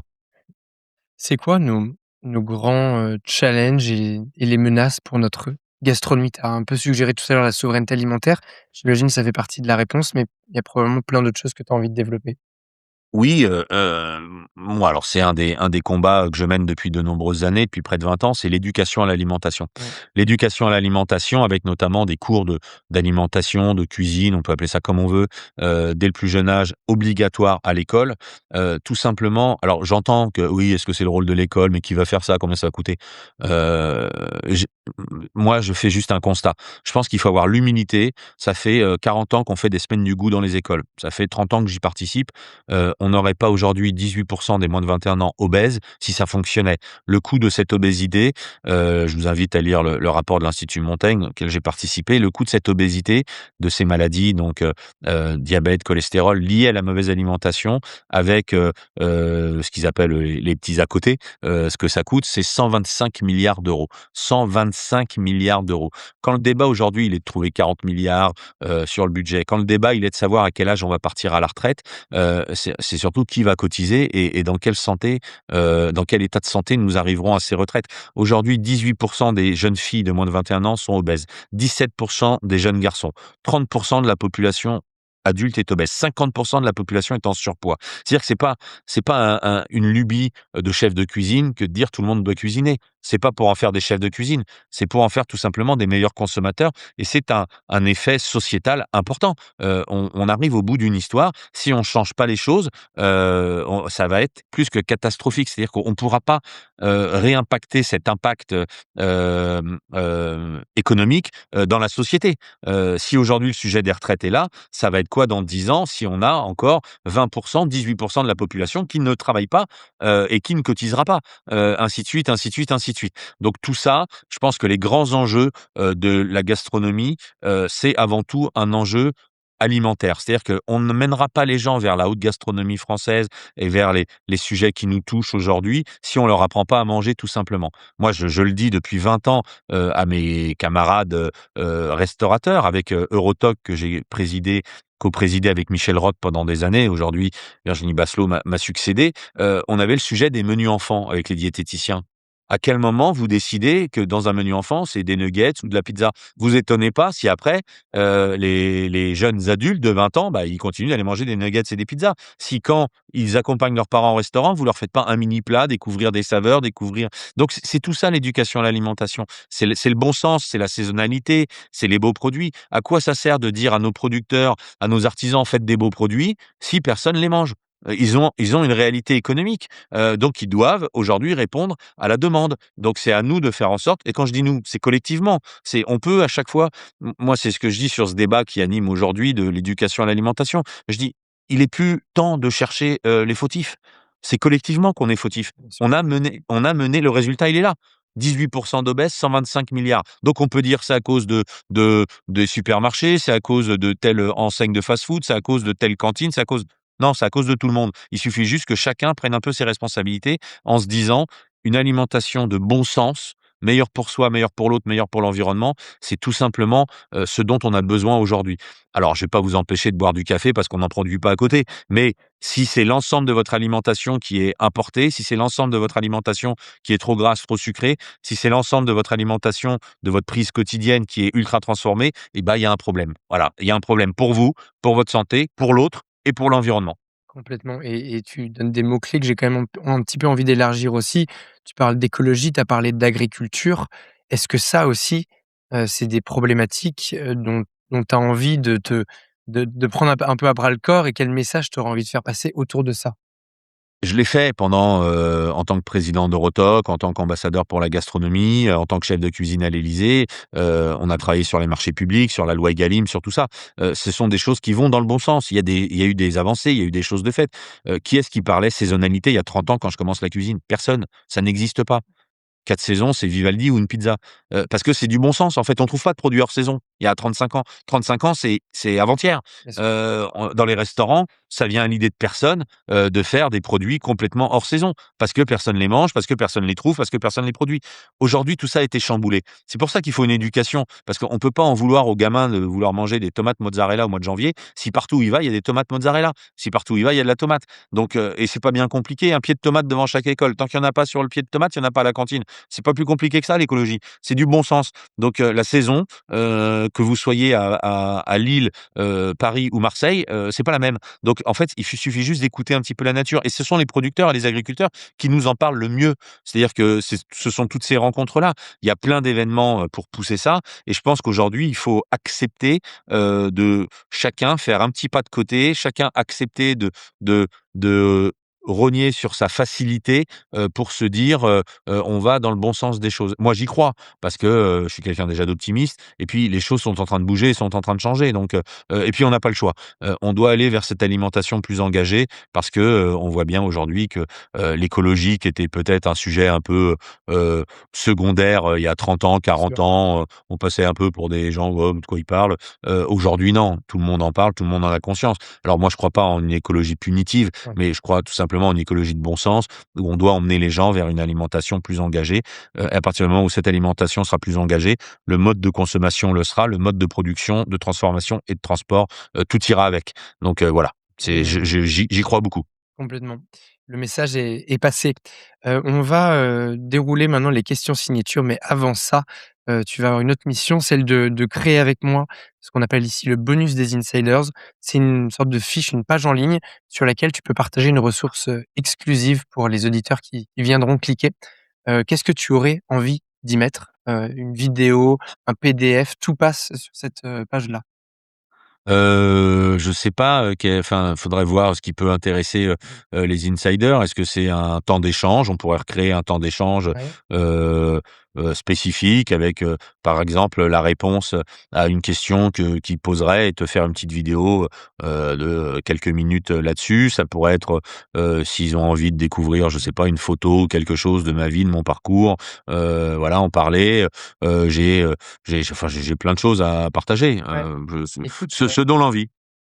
C'est quoi nos grands, challenges et les menaces pour notre gastronomie? Tu as un peu suggéré tout à l'heure la souveraineté alimentaire. J'imagine que ça fait partie de la réponse, mais il y a probablement plein d'autres choses que tu as envie de développer. Oui, moi alors c'est un des combats que je mène depuis de nombreuses années, depuis près de 20 ans, c'est l'éducation à l'alimentation. Ouais. L'éducation à l'alimentation avec notamment des cours d'alimentation, de cuisine, on peut appeler ça comme on veut, dès le plus jeune âge, obligatoire à l'école. Tout simplement alors j'entends que oui, est-ce que c'est le rôle de l'école? Mais qui va faire ça? Combien ça va coûter? Heu, j Moi je fais juste un constat. Je pense qu'il faut avoir l'humilité. Ça fait, 40 ans qu'on fait des semaines du goût dans les écoles. Ça fait 30 ans que j'y participe. on n'aurait pas aujourd'hui 18 des moins de 21 ans obèses si ça fonctionnait. Le coût de cette obésité, je vous invite à lire le rapport de l'Institut Montaigne auquel j'ai participé. Le coût de cette obésité, de ces maladies donc diabète, cholestérol liés à la mauvaise alimentation avec, ce qu'ils appellent les petits à côté, ce que ça coûte, c'est 125 milliards d'euros. 125 milliards d'euros. Quand le débat aujourd'hui, il est de trouver 40 milliards sur le budget, quand le débat, il est de savoir à quel âge on va partir à la retraite, c'est surtout qui va cotiser et dans quelle santé, dans quel état de santé nous arriverons à ces retraites. Aujourd'hui, 18 des jeunes filles de moins de 21 ans sont obèses, 17 des jeunes garçons, 30 de la population adulte est obèse, 50 de la population est en surpoids. C'est-à-dire que c'est pas une lubie de chef de cuisine que de dire tout le monde doit cuisiner. C'est pas pour en faire des chefs de cuisine, c'est pour en faire tout simplement des meilleurs consommateurs et c'est un effet sociétal important. On arrive au bout d'une histoire, si on change pas les choses, ça va être plus que catastrophique. C'est-à-dire qu'on ne pourra pas, réimpacter cet impact, économique, dans la société. Si aujourd'hui le sujet des retraites est là, ça va être quoi dans 10 ans si on a encore 20 18 de la population qui ne travaille pas, et qui ne cotisera pas? Ainsi de suite, ainsi de suite, ainsi de suite. Donc tout ça, je pense que les grands enjeux, de la gastronomie, c'est avant tout un enjeu alimentaire. C'est-à-dire qu'on ne mènera pas les gens vers la haute gastronomie française et vers les sujets qui nous touchent aujourd'hui si on leur apprend pas à manger tout simplement. Moi, je le dis depuis 20 ans, à mes camarades, restaurateurs avec, Eurotoc que j'ai coprésidé avec Michel Roth pendant des années. Aujourd'hui, Virginie Basselot m'a succédé. On avait le sujet des menus enfants avec les diététiciens. À quel moment vous décidez que dans un menu enfant, c'est des nuggets ou de la pizza? Vous étonnez pas si après, les jeunes adultes de 20 ans, bah, ils continuent d'aller manger des nuggets et des pizzas. Si quand ils accompagnent leurs parents au restaurant, vous leur faites pas un mini plat, découvrir des saveurs, découvrir donc c'est tout ça l'éducation à l'alimentation. C'est le bon sens, c'est la saisonnalité, c'est les beaux produits. À quoi ça sert de dire à nos producteurs, à nos artisans: «Faites des beaux produits», si personne les mange? Ils ont une réalité économique, donc ils doivent aujourd'hui répondre à la demande. Donc c'est à nous de faire en sorte et quand je dis nous, c'est collectivement. C'est on peut à chaque fois moi, c'est ce que je dis sur ce débat qui anime aujourd'hui de l'éducation à l'alimentation. Je dis: «Il est plus temps de chercher, les fautifs. C'est collectivement qu'on est fautif. Bien sûr. On a mené le résultat, il est là. 18 d'obèses, 125 milliards. Donc on peut dire c'est à cause de des supermarchés, c'est à cause de telle, enseigne de fast-food, c'est à cause de telle cantine, c'est à cause non, c'est à cause de tout le monde. Il suffit juste que chacun prenne un peu ses responsabilités en se disant: «Une alimentation de bon sens, meilleure pour soi, meilleure pour l'autre, meilleure pour l'environnement», c'est tout simplement, ce dont on a besoin aujourd'hui. Alors je vais pas vous empêcher de boire du café parce qu'on n'en produit pas à côté, mais si c'est l'ensemble de votre alimentation qui est importée, si c'est l'ensemble de votre alimentation qui est trop grasse, trop sucrée, si c'est l'ensemble de votre alimentation, de votre prise quotidienne qui est ultra transformée, et ben, il y a un problème. Voilà, il y a un problème pour vous, pour votre santé, pour l'autre et pour l'environnement. Complètement et tu donnes des mots-clés que j'ai quand même un petit peu envie d'élargir aussi. Tu parles d'écologie, tu as parlé d'agriculture. Est-ce que ça aussi, c'est des problématiques, dont tu as envie de prendre un peu à bras le corps et quel message tu aurais envie de faire passer autour de ça? Je l'ai fait pendant, en tant que président d'Eurotoc, en tant qu'ambassadeur pour la gastronomie, en tant que chef de cuisine à l'Élysée. On a travaillé sur les marchés publics, sur la loi Egalim, sur tout ça. Ce sont des choses qui vont dans le bon sens. Il y a eu des avancées, il y a eu des choses de faites. Qui est-ce qui parlait saisonnalité il y a 30 ans quand je commence la cuisine? Personne. Ça n'existe pas. 4 saisons, c'est Vivaldi ou une pizza. Parce que c'est du bon sens, en fait, on trouve pas de produits hors saison, il y a 35 ans. 35 ans, c'est avant-hier. Bien sûr. Dans les restaurants, ça vient à l'idée de personne, de faire des produits complètement hors saison. Parce que personne les mange, parce que personne les trouve, parce que personne les produit. Aujourd'hui, tout ça a été chamboulé. C'est pour ça qu'il faut une éducation, parce qu'on peut pas en vouloir aux gamins de vouloir manger des tomates mozzarella au mois de janvier, si partout où il va, il y a des tomates mozzarella. Si partout où il va, il y a de la tomate. Donc et c'est pas bien compliqué, un pied de tomate devant chaque école. Tant qu'il y en a pas sur le pied de tomate, il y en a pas à la cantine. C'est pas plus compliqué que ça l'écologie, c'est du bon sens. Donc la saison, que vous soyez à Lille, Paris ou Marseille, c'est pas la même. Donc en fait, il suffit juste d'écouter un petit peu la nature et ce sont les producteurs et les agriculteurs qui nous en parlent le mieux. C'est-à-dire que ce sont toutes ces rencontres-là. Il y a plein d'événements, pour pousser ça et je pense qu'aujourd'hui, il faut accepter, de chacun faire un petit pas de côté, chacun accepter de rogner sur sa facilité, pour se dire, «On va dans le bon sens des choses». Moi, j'y crois parce que, je suis quelqu'un déjà d'optimiste et puis les choses sont en train de bouger, sont en train de changer donc et puis on n'a pas le choix. On doit aller vers cette alimentation plus engagée parce que, on voit bien aujourd'hui que, l'écologie qui était peut-être un sujet un peu, secondaire, il y a 30 ans, Bien 40 sûr. ans, on passait un peu pour des gens: «Oh, de quoi ils parlent?» Aujourd'hui non, tout le monde en parle, tout le monde en a conscience. Alors moi, je crois pas en une écologie punitive, Ouais. mais je crois tout simplement en une écologie de bon sens, où on doit emmener les gens vers une alimentation plus engagée. À partir du moment où cette alimentation sera plus engagée, le mode de consommation le sera, le mode de production, de transformation et de transport, tout ira avec. Donc voilà, c'est Mmh. j'y crois beaucoup. Complètement. Le message est passé. On va, dérouler maintenant les questions signatures, mais avant ça, tu vas avoir une autre mission, celle de créer avec moi ce qu'on appelle ici le bonus des insiders. C'est une sorte de fiche, une page en ligne sur laquelle tu peux partager une ressource, exclusive pour les auditeurs qui viendront cliquer. Qu'est-ce que tu aurais envie d'y mettre? Une vidéo, un PDF, tout passe sur cette, page-là. Je sais pas, faudrait voir ce qui peut intéresser, les insiders. Est-ce que c'est un temps d'échange? On pourrait recréer un temps d'échange, Ouais. heu spécifique avec, par exemple, la réponse, à une question qu'ils poseraient et te faire une petite vidéo, de quelques minutes, là-dessus. Ça pourrait être, s'ils ont envie de découvrir, je sais pas, une photo ou quelque chose de ma vie, de mon parcours, voilà, en parler. J'ai plein de choses à partager, Ouais. Écoute, ce dont l'envie.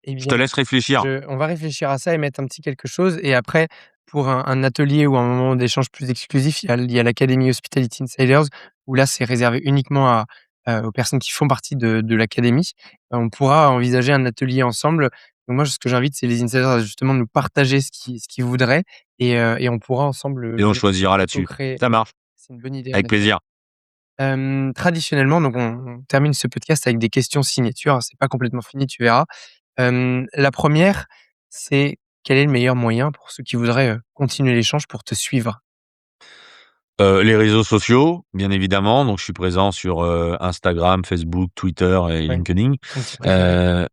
eh Je te bien, laisse réfléchir. on va réfléchir à ça et mettre un petit quelque chose et après pour un atelier ou un moment d'échange plus exclusif, il y a l'Académie Hospitality Insiders où là, c'est réservé uniquement aux personnes qui font partie de l'académie. On pourra envisager un atelier ensemble. Donc moi, ce que j'invite, c'est les insiders à justement nous partager ce qu'ils voudraient et on pourra ensemble, Et on choisira là-dessus. co-créer. Ça Ouais, marche, c'est une bonne idée en avec effet. plaisir. Traditionnellement, donc on termine ce podcast avec des questions signatures. C'est pas complètement fini, tu verras. La première, c'est quel est le meilleur moyen pour ceux qui voudraient, continuer l'échange pour te suivre? Les réseaux sociaux, bien évidemment, donc je suis présent sur, Instagram, Facebook, Twitter et Ouais. LinkedIn. Ton petit préféré? Heu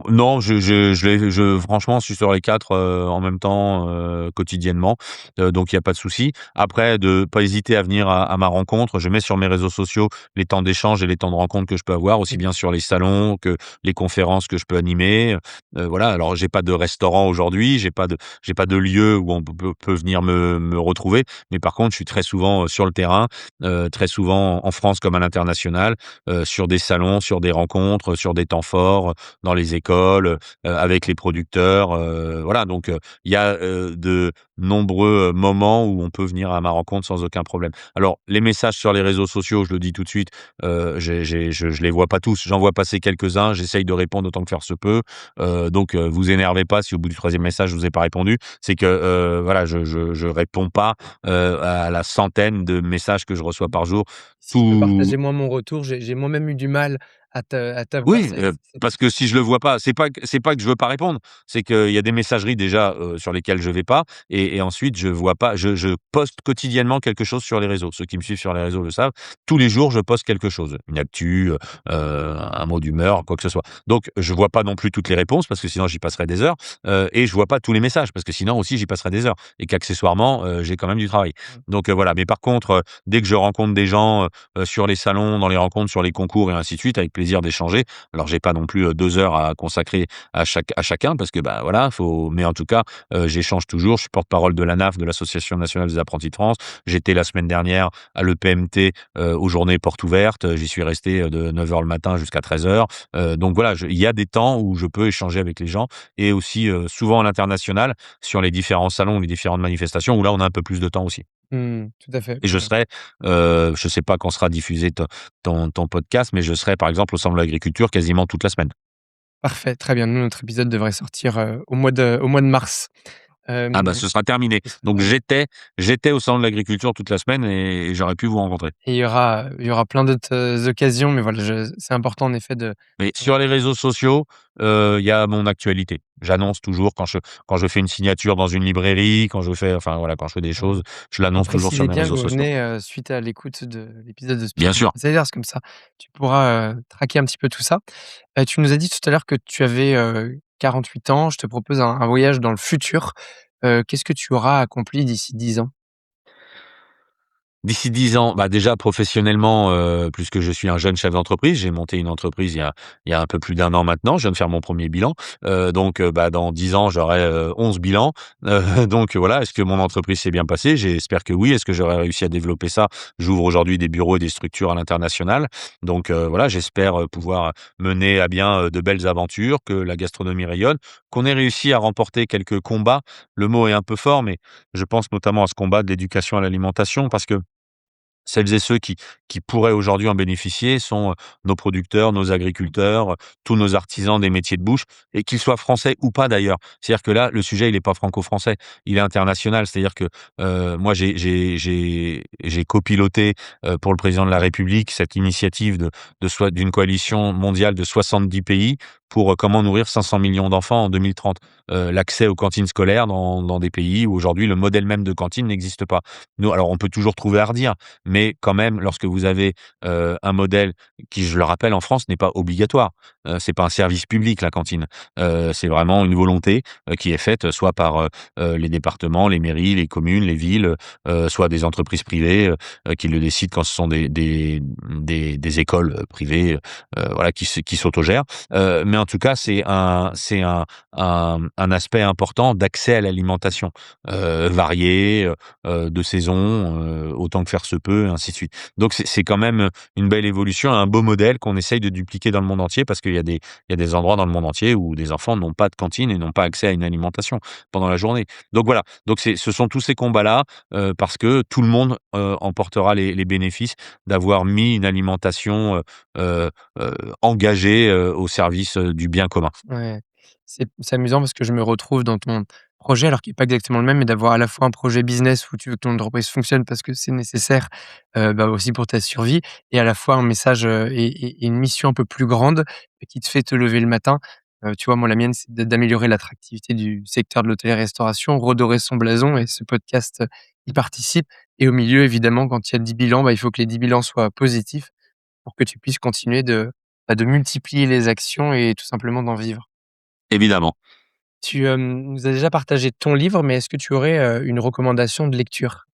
non, je franchement, je suis sur les 4 en même temps, quotidiennement, donc il y a pas de souci. Après, de pas hésiter à venir à ma rencontre. Je mets sur mes réseaux sociaux les temps d'échange et les temps de rencontre que je peux avoir, aussi OK. bien sur les salons que les conférences que je peux animer, voilà. Alors j'ai pas de restaurant aujourd'hui, j'ai pas de lieu où on peut venir me retrouver, mais par contre, je suis très souvent, sur le terrain, très souvent en France comme à l'international, sur des salons, sur des rencontres, sur des temps forts, dans les écoles, avec les producteurs, voilà donc il y a, de nombreux, moments où on peut venir à ma rencontre sans aucun problème. Alors les messages sur les réseaux sociaux, je le dis tout de suite, je les vois pas tous, j'en vois passer quelques-uns, j'essaye de répondre autant que faire se peut, donc vous énervez pas si au bout du troisième message je vous ai pas répondu. C'est que, voilà, je réponds pas, à la centaine de messages que je reçois par jour. Si je peux Tout partager moi mon retour, j'ai moi-même eu du mal à t'avoir. Oui, C'est parce que si je le vois pas, c'est pas que je veux pas répondre, c'est qu'il y a des messageries déjà, sur lesquelles je vais pas et ensuite je vois pas je poste quotidiennement quelque chose sur les réseaux. Ceux qui me suivent sur les réseaux le savent. Tous les jours, je poste quelque chose, une actu, un mot d'humeur, quoi que ce soit. Donc je vois pas non plus toutes les réponses parce que sinon j'y passerais des heures, et je vois pas tous les messages parce que sinon aussi j'y passerais des heures et qu'accessoirement, j'ai quand même du travail. Mmh. Donc voilà, mais par contre, dès que je rencontre des gens, sur les salons, dans les rencontres, sur les concours et ainsi de suite, avec plaisir d'échanger. Alors j'ai pas non plus, 2 heures à consacrer à chacun parce que, bah, voilà, faut mais en tout cas, j'échange toujours. Je suis porte-parole de l'ANAF, de l'Association nationale des apprentis de France. J'étais la semaine dernière à l'EPMT, aux journées portes ouvertes. J'y suis resté, de 9 heures le matin jusqu'à 13 heures. Donc voilà, il y a des temps où je peux échanger avec les gens et aussi, souvent à l'international sur les différents salons, les différentes manifestations où là, on a un peu plus de temps aussi. Mmh, tout à fait. Et je Ouais. serai, je sais pas quand sera diffusé ton podcast, mais je serai par exemple au salon de l'agriculture quasiment toute la semaine. Parfait, très bien. Nous, notre épisode devrait sortir, au mois de mars. Ah bah, Hem, ce sera terminé. Ce sera Donc terminé. j'étais au salon de l'agriculture toute la semaine et j'aurais pu vous rencontrer. Et il y aura plein d'autres, occasions, mais voilà, c'est important en effet de Mais sur les réseaux sociaux, il y a mon actualité. J'annonce toujours quand je fais une signature dans une librairie, quand je fais enfin voilà, quand je fais des ouais. choses, je On l'annonce toujours sur précisait mes bien que réseaux vous sociaux. venez, suite à l'écoute de l'épisode de Bien Speaking sûr. Insiders, comme ça, tu pourras, traquer un petit peu tout ça. Tu nous as dit tout à l'heure que tu avais, 48 ans. Je te propose un voyage dans le futur. qu'est-ce que tu auras accompli d'ici 10 ans? D'ici 10 ans, bah, déjà professionnellement, puisque je suis un jeune chef d'entreprise, j'ai monté une entreprise il y a un peu plus d'un an maintenant. Je viens de faire mon premier bilan, donc bah, dans 10 ans, j'aurai, 11 bilans, donc voilà. Est-ce que mon entreprise s'est bien passée? J'espère que oui. Est-ce que j'aurai réussi à développer ça? J'ouvre aujourd'hui des bureaux et des structures à l'international, donc voilà, j'espère, pouvoir mener à bien, de belles aventures, que la gastronomie rayonne, qu'on ait réussi à remporter quelques combats. Le mot est un peu fort, mais je pense notamment à ce combat de l'éducation à l'alimentation parce que celles et ceux qui pourraient aujourd'hui en bénéficier sont, nos producteurs, nos agriculteurs, tous nos artisans des métiers de bouche et qu'ils soient français ou pas d'ailleurs. C'est-à-dire que là, le sujet, il est pas franco-français, il est international. C'est-à-dire que, moi j'ai copiloté, pour le président de la République cette initiative d'une coalition mondiale de 70 pays pour, comment nourrir 500 millions d'enfants en 2030. L'accès aux cantines scolaires dans des pays où aujourd'hui le modèle même de cantine n'existe pas. Nous alors on peut toujours trouver à redire, mais quand même, lorsque vous avez, un modèle qui, je le rappelle, en France, n'est pas obligatoire. C'est pas un service public, la cantine. C'est vraiment une volonté, qui est faite soit par, les départements, les mairies, les communes, les villes, soit des entreprises privées, qui le décident quand ce sont des écoles, privées, voilà, qui s'autogèrent. Mais en tout cas, c'est un aspect important d'accès à l'alimentation, variée, de saison, autant que faire se peut, et ainsi de suite. Donc c'est quand même une belle évolution, un beau modèle qu'on essaye de dupliquer dans le monde entier parce qu'il y a des endroits dans le monde entier où des enfants n'ont pas de cantine et n'ont pas accès à une alimentation pendant la journée. Donc voilà, donc ce sont tous ces combats-là, parce que tout le monde, en portera les bénéfices d'avoir mis une alimentation, engagée, au service, du bien commun. Ouais, c'est amusant parce que je me retrouve dans ton projet, alors qu'il est pas exactement le même, mais d'avoir à la fois un projet business où tu veux que ton entreprise fonctionne parce que c'est nécessaire, bah, aussi pour ta survie et à la fois un message, et une mission un peu plus grande qui te fait te lever le matin. Tu vois, moi, la mienne, c'est d'améliorer l'attractivité du secteur de l'hôtellerie-restauration, redorer son blason et ce podcast, y participe et au milieu, évidemment, quand il y a 10 bilans, bah, il faut que les 10 bilans soient positifs pour que tu puisses continuer de multiplier les actions et tout simplement d'en vivre. Évidemment. Tu, nous as déjà partagé ton livre, mais est-ce que tu aurais, une recommandation de lecture?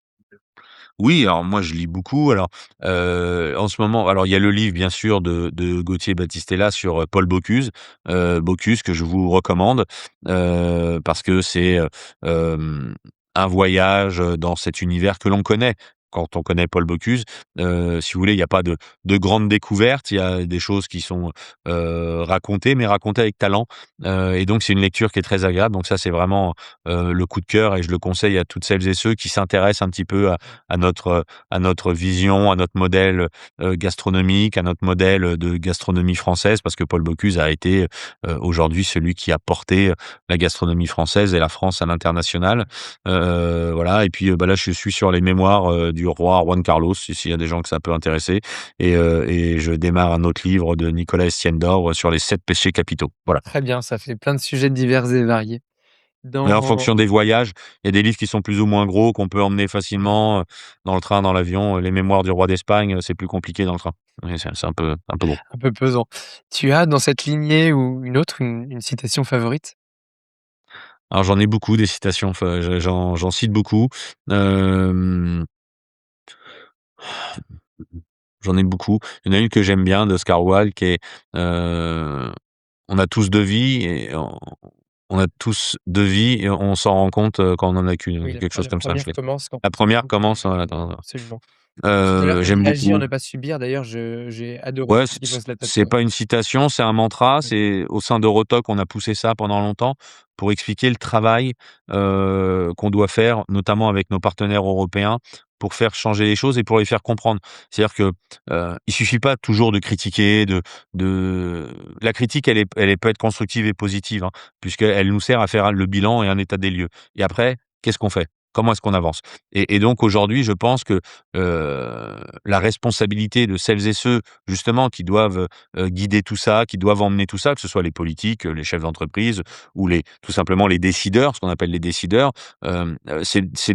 Oui, alors moi je lis beaucoup. Alors, en ce moment, alors il y a le livre bien sûr de Gauthier Battistella sur, Paul Bocuse, Bocuse que je vous recommande, parce que c'est, un voyage, dans cet univers que l'on connaît. Quand on connaît Paul Bocuse, si vous voulez, il y a pas de grandes découvertes, il y a des choses qui sont, racontées, mais racontées avec talent, et donc c'est une lecture qui est très agréable. Donc ça, c'est vraiment, le coup de cœur et je le conseille à toutes celles et ceux qui s'intéressent un petit peu à notre vision, à notre modèle, gastronomique, à notre modèle, de gastronomie française, parce que Paul Bocuse a été, aujourd'hui celui qui a porté, la gastronomie française et la France à l'international. Voilà et puis, bah, là, je suis sur les mémoires, du roi Juan Carlos, s'il y a des gens que ça peut intéresser et je démarre un autre livre de Nicolas Estienne d'Or, sur les 7 péchés capitaux. Voilà. Très bien, ça fait plein de sujets divers et variés. Et en Dans fonction des voyages, il y a des livres qui sont plus ou moins gros, qu'on peut emmener Ouais, facilement, dans le train, dans l'avion. Les Mémoires du roi d'Espagne, c'est plus compliqué dans le train. Oui, c'est un peu gros. un peu pesant. Tu as dans cette lignée ou une autre, une citation favorite? Alors j'en ai beaucoup des citations, enfin, j'en cite beaucoup. Hem, J'en ai beaucoup. Il y en a une que j'aime bien d'Oscar Wilde qui est, heu: «On a tous 2 vies et on a tous 2 vies et on s'en rend compte, quand on en a qu'une», Oui, quelque chose la comme ça, je 1re l'ai. commence quand La on première s'en commence, oui, attends, absolument. Tout à l'heure, tu as dit: j'aime «Agir, beaucoup. ne pas subir». D'ailleurs, j'ai adoré Ouais, ceux qui posent la c'est tatouage. pas une citation, c'est un mantra. Oui, C'est au sein d'Eurotoc, on a poussé ça pendant longtemps pour expliquer le travail, qu'on doit faire, notamment avec nos partenaires européens, pour faire changer les choses et pour les faire comprendre. C'est-à-dire que, il suffit pas toujours de critiquer, de la critique, elle peut être constructive et positive, hein, puisqu'elle nous sert à faire le bilan et un état des lieux. Et après, qu'est-ce qu'on fait? Comment est-ce qu'on avance? Et donc aujourd'hui, je pense que, la responsabilité de celles et ceux justement qui doivent, guider tout ça, qui doivent emmener tout ça, que ce soit les politiques, les chefs d'entreprise ou tout simplement les décideurs, ce qu'on appelle les décideurs, c'est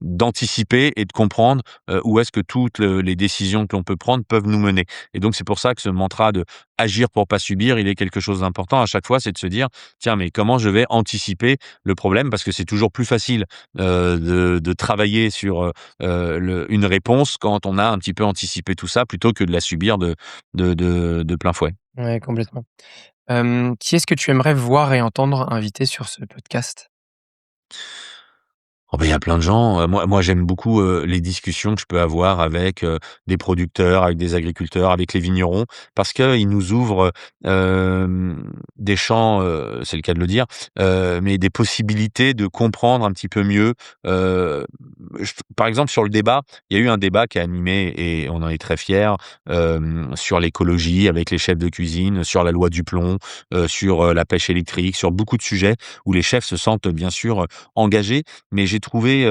d'anticiper et de comprendre, où est-ce que toutes les décisions que l'on peut prendre peuvent nous mener. Et donc c'est pour ça que ce mantra de agir pour pas subir, il est quelque chose d'important à chaque fois, c'est de se dire: «Tiens, mais comment je vais anticiper le problème?» parce que c'est toujours plus facile, de travailler sur, une réponse quand on a un petit peu anticipé tout ça, plutôt que de la subir de plein fouet. Ouais, complètement. Qui est-ce que tu aimerais voir et entendre invité sur ce podcast? Oh il y a plein de gens, moi j'aime beaucoup, les discussions que je peux avoir avec, des producteurs, avec des agriculteurs, avec les vignerons parce qu'ils nous ouvrent, des champs, c'est le cas de le dire, mais des possibilités de comprendre un petit peu mieux, heu, par exemple sur le débat, il y a eu un débat qui a animé et on en est très fiers, sur l'écologie avec les chefs de cuisine, sur la loi du plomb, sur, la pêche électrique, sur beaucoup de sujets où les chefs se sentent bien sûr, engagés, mais j'ai trouvé,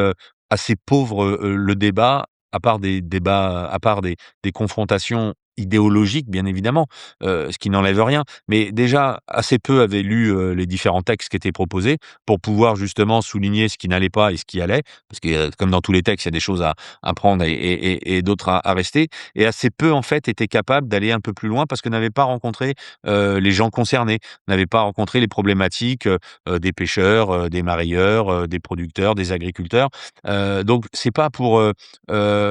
assez pauvre, le débat, à part des confrontations idéologiques bien évidemment, ce qui n'enlève rien. Mais déjà, assez peu avaient lu, les différents textes qui étaient proposés pour pouvoir justement souligner ce qui n'allait pas et ce qui allait. Parce que, comme dans tous les textes, il y a des choses à prendre et d'autres à rester. Et assez peu en fait étaient capables d'aller un peu plus loin parce que n'avaient pas rencontré, les gens concernés, n'avaient pas rencontré les problématiques, des pêcheurs, des marailleurs, des producteurs, des agriculteurs. Donc c'est pas pour,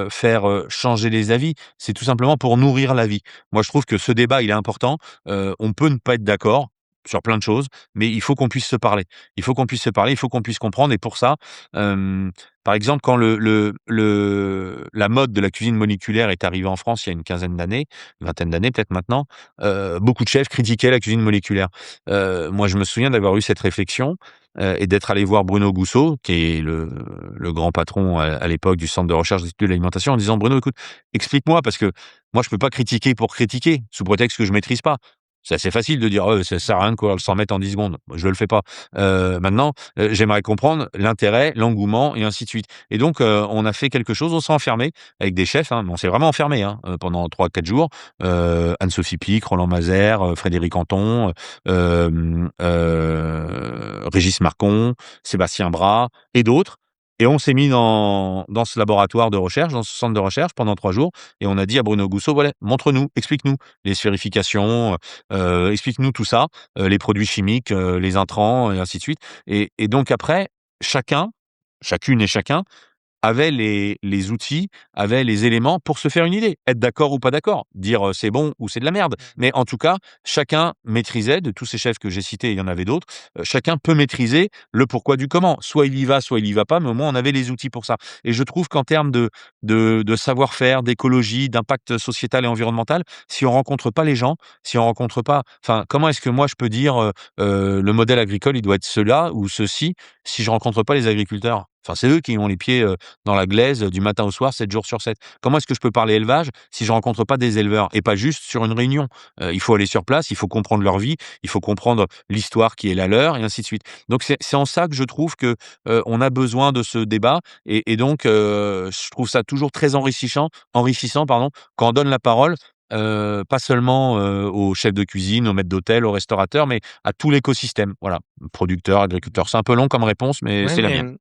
faire, changer les avis, c'est tout simplement pour nourrir la vie. Moi, je trouve que ce débat, il est important. On peut ne pas être d'accord sur plein de choses, mais il faut qu'on puisse se parler. Il faut qu'on puisse se parler, il faut qu'on puisse comprendre et pour ça, par exemple, quand la mode de la cuisine moléculaire est arrivée en France il y a une quinzaine d'années, une vingtaine d'années peut-être maintenant, beaucoup de chefs critiquaient la cuisine moléculaire. Moi, je me souviens d'avoir eu cette réflexion, et d'être allé voir Bruno Goussot, qui est le grand patron à l'époque du Centre de recherche d'études de l'alimentation, en disant: «Bruno, écoute, explique-moi parce que moi je peux pas critiquer pour critiquer, sous prétexte que je maîtrise pas». C'est assez facile de dire: ça sert à rien de courir le 100 mètres en 10 secondes». Moi, je le fais pas. Maintenant, j'aimerais comprendre l'intérêt, l'engouement et ainsi de suite. Et donc, on a fait quelque chose, on s'est enfermé avec des chefs, hein, mais on s'est vraiment enfermé, hein, pendant 3 4 jours. Anne-Sophie Pic, Roland Mazère, Frédéric Anton, Régis Marcon, Sébastien Bras et d'autres. Et on s'est mis dans ce laboratoire de recherche, dans ce centre de recherche pendant 3 jours et on a dit à Bruno Goussot: «Voilà, montre-nous, explique-nous les sphérifications, explique-nous tout ça, les produits chimiques, les intrants et ainsi de suite». Et donc après, chacun, chacune et chacun avait les outils, avait les éléments pour se faire une idée. Être d'accord ou pas d'accord, dire, c'est bon ou c'est de la merde. Mais en tout cas, chacun maîtrisait, de tous ces chefs que j'ai cités, il y en avait d'autres, chacun peut maîtriser le pourquoi du comment. Soit il y va, soit il y va pas, mais au moins on avait les outils pour ça. Et je trouve qu'en termes de savoir-faire, d'écologie, d'impact sociétal et environnemental, si on rencontre pas les gens, si on rencontre pas enfin, comment est-ce que moi je peux dire, le modèle agricole, il doit être cela ou ceci, si je rencontre pas les agriculteurs? Enfin, c'est eux qui ont les pieds, dans la glaise, du matin au soir, 7 jours sur 7. Comment est-ce que je peux parler élevage si je rencontre pas des éleveurs et pas juste sur une réunion? Il faut aller sur place, il faut comprendre leur vie, il faut comprendre l'histoire qui est la leur et ainsi de suite. Donc c'est en ça que je trouve que, on a besoin de ce débat et donc je trouve ça toujours très enrichissant pardon, quand on donne la parole, pas seulement, aux chefs de cuisine, aux maîtres d'hôtel, aux restaurateurs, mais à tout l'écosystème. Voilà, producteurs, agriculteurs. C'est un peu long comme réponse, mais Ouais, c'est la mais, mienne.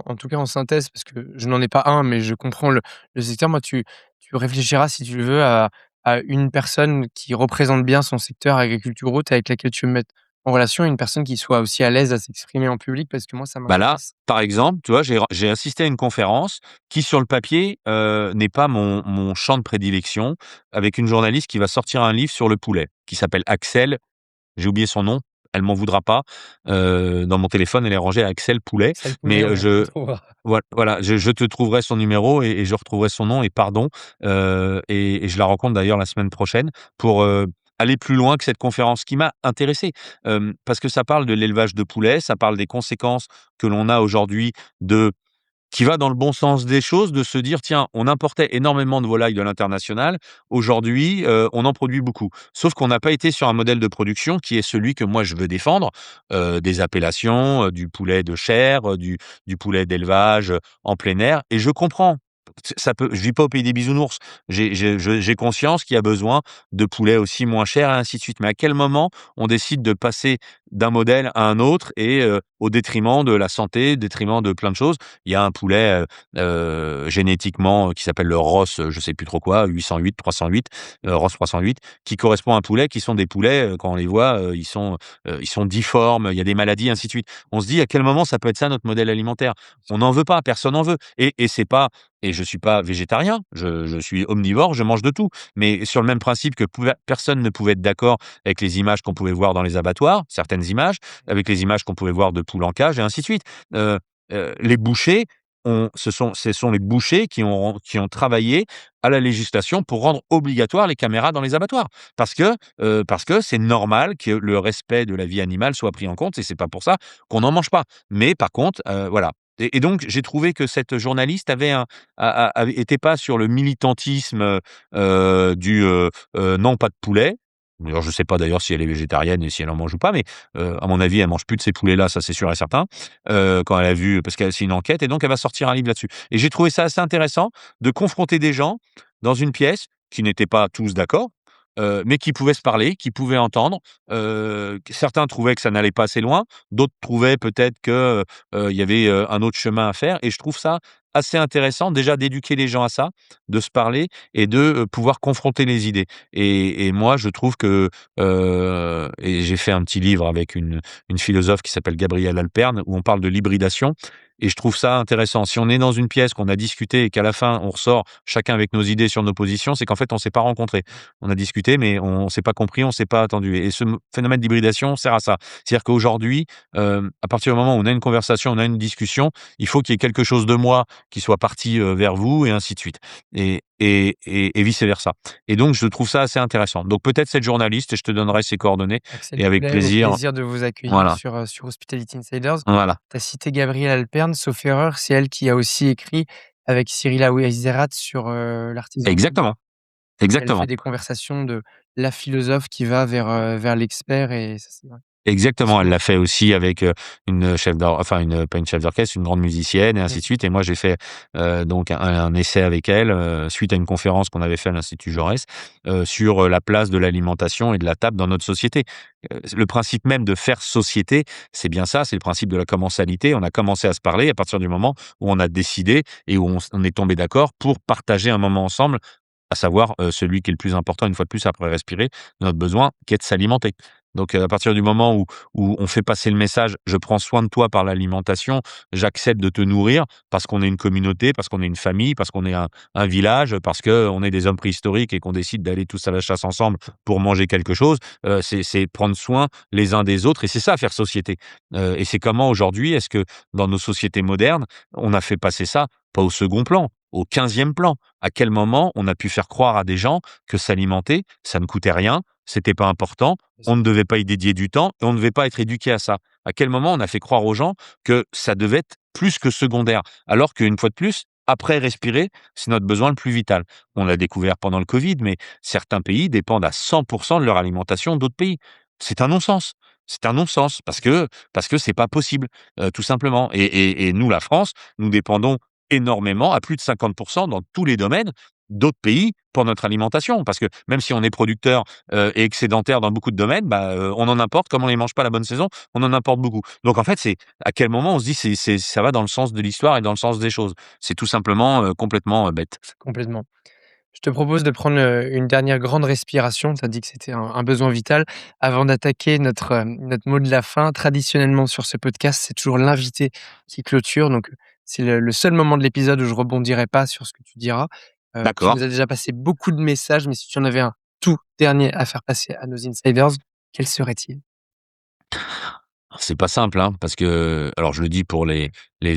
en tout cas en synthèse, parce que je n'en ai pas un, mais je comprends le secteur. Moi, tu réfléchiras si tu le veux à une personne qui représente bien son secteur agriculture haute avec laquelle tu veux me mettre en relation, une personne qui soit aussi à l'aise à s'exprimer en public parce que moi ça Bah là, m'intéresse. par exemple, tu vois, j'ai assisté à une conférence qui, sur le papier, n'est pas mon champ de prédilection, avec une journaliste qui va sortir un livre sur le poulet, qui s'appelle Axel. J'ai oublié son nom, elle m'en voudra pas. Dans mon téléphone, elle est rangée à Axel Poulet, C'est le mais, poulet, on le trouvera. voilà, je te trouverai son numéro et je retrouverai son nom et pardon, et je la rencontre d'ailleurs la semaine prochaine pour, aller plus loin que cette conférence qui m'a intéressé. Parce que ça parle de l'élevage de poulets, ça parle des conséquences que l'on a aujourd'hui de qui va dans le bon sens des choses, de se dire: «Tiens, on importait énormément de volailles de l'international. Aujourd'hui, on en produit beaucoup». Sauf qu'on n'a pas été sur un modèle de production qui est celui que moi je veux défendre, des appellations, du poulet de chair, du poulet d'élevage, en plein air et je comprends. ça peut je vis pas au pays des bisounours. J'ai conscience qu'il y a besoin de poulets aussi moins chers et ainsi de suite. Mais à quel moment on décide de passer d'un modèle à un autre et au détriment de la santé, au détriment de plein de choses? Il y a un poulet, génétiquement qui s'appelle le Ross, je sais plus trop quoi, 808, 308, Ross 308, qui correspond à un poulet qui sont des poulets, quand on les voit, ils sont difformes, il y a des maladies, ainsi de suite. On se dit: «À quel moment ça peut être ça notre modèle alimentaire?» On n'en veut pas, personne n'en veut et c'est pas et je suis pas végétarien, je suis omnivore, je mange de tout. Mais sur le même principe que personne ne pouvait être d'accord avec les images qu'on pouvait voir dans les abattoirs, certaines images, avec les images qu'on pouvait voir de poules en cage et ainsi de suite. Heu les bouchers ce sont les bouchers qui ont travaillé à la législation pour rendre obligatoire les caméras dans les abattoirs. Parce que c'est normal que le respect de la vie animale soit pris en compte et c'est pas pour ça qu'on n'en mange pas. Mais par contre, voilà et donc j'ai trouvé que cette journaliste avait un a avait était pas sur le militantisme, «Non, pas de poulet». Alors je sais pas d'ailleurs si elle est végétarienne et si elle en mange ou pas, mais à mon avis, elle mange plus de ces poulets-là, ça c'est sûr et certain. Quand elle a vu parce que c'est une enquête et donc elle va sortir un livre là-dessus et j'ai trouvé ça assez intéressant de confronter des gens dans une pièce qui n'étaient pas tous d'accord, mais qui pouvaient se parler, qui pouvaient entendre. Certains trouvaient que ça n'allait pas assez loin, d'autres trouvaient peut-être que, il y avait, un autre chemin à faire et je trouve ça assez intéressant déjà d'éduquer les gens à ça, de se parler et de, pouvoir confronter les idées et moi je trouve que, et j'ai fait un petit livre avec une philosophe qui s'appelle Gabrielle Alperne où on parle de l'hybridation et je trouve ça intéressant. Si on est dans une pièce, qu'on a discuté et qu'à la fin on ressort chacun avec nos idées sur nos positions, c'est qu'en fait on s'est pas rencontrés. On a discuté, mais on s'est pas compris, on s'est pas attendu et ce phénomène d'hybridation sert à ça. C'est-à-dire qu'aujourd'hui, à partir du moment où on a une conversation, on a une discussion, il faut qu'il y ait quelque chose de moi qui soit parti, vers vous et ainsi de suite et vice versa et donc je trouve ça assez intéressant. Donc peut-être cette journaliste et je te donnerai ses coordonnées Axel et avec Poulet, au plaisir plaisir de vous accueillir voilà, sur Hospitality Insiders. voilà. Tu as cité Gabrielle Alperne, sauf erreur, c'est elle qui a aussi écrit avec Cyril Aouizerat sur, l'artisanat. Exactement, Elle fait exactement. des conversations de la philosophe qui va vers l'expert et ça c'est vrai, Exactement, elle passionnant. l'a fait aussi avec, une chef d'or enfin une pas une chef d'orchestre, une grande musicienne et ainsi Mmh. de suite et moi j'ai fait, donc un essai avec elle, suite à une conférence qu'on avait fait à l'Institut Jaurès, sur, la place de l'alimentation et de la table dans notre société. Le principe même de faire société, c'est bien ça, c'est le principe de la commensalité. On a commencé à se parler à partir du moment où on a décidé et où on est tombé d'accord pour partager un moment ensemble, à savoir, celui qui est le plus important une fois de plus après respirer, notre besoin qui est de s'alimenter. Donc, à partir du moment où on fait passer le message: «Je prends soin de toi par l'alimentation, j'accepte de te nourrir», parce qu'on est une communauté, parce qu'on est une famille, parce qu'on est un village, parce qu'on est des hommes préhistoriques et qu'on décide d'aller tous à la chasse ensemble pour manger quelque chose, c'est prendre soin les uns des autres et c'est ça faire société. Et c'est comment aujourd'hui est-ce que dans nos sociétés modernes, on a fait passer ça, pas au second plan, au 15e plan? À quel moment on a pu faire croire à des gens que s'alimenter, ça ne coûtait rien, c'était pas important, on ne devait pas y dédier du temps et on ne devait pas être éduqué à ça. À quel moment on a fait croire aux gens que ça devait être plus que secondaire? Alors qu'une fois de plus, après respirer, c'est notre besoin le plus vital. On l'a découvert pendant le Covid, mais certains pays dépendent à 100 de leur alimentation d'autres pays. C'est un non-sens. C'est un non-sens parce que c'est pas possible, tout simplement et nous, la France, nous dépendons énormément, à plus de 50 dans tous les domaines, d'autres pays pour notre alimentation. Parce que même si on est producteur, et excédentaire dans beaucoup de domaines, bah, on en importe comme on les mange pas la bonne saison, on en importe beaucoup. Donc en fait, c'est à quel moment on se dit: «C'est ça va dans le sens de l'histoire et dans le sens des choses». C'est tout simplement, complètement, bête. Complètement. Je te propose de prendre, une dernière grande respiration. Tu as dit que c'était un besoin vital avant d'attaquer notre mot de la fin. Traditionnellement sur ce podcast, c'est toujours l'invité qui clôture, donc c'est le seul moment de l'épisode où je rebondirai pas sur ce que tu diras. Tu D'accord. nous as déjà passé beaucoup de messages, mais si tu en avais un tout dernier à faire passer à nos insiders, quel serait-il? C'est pas simple, hein, parce que alors je le dis pour les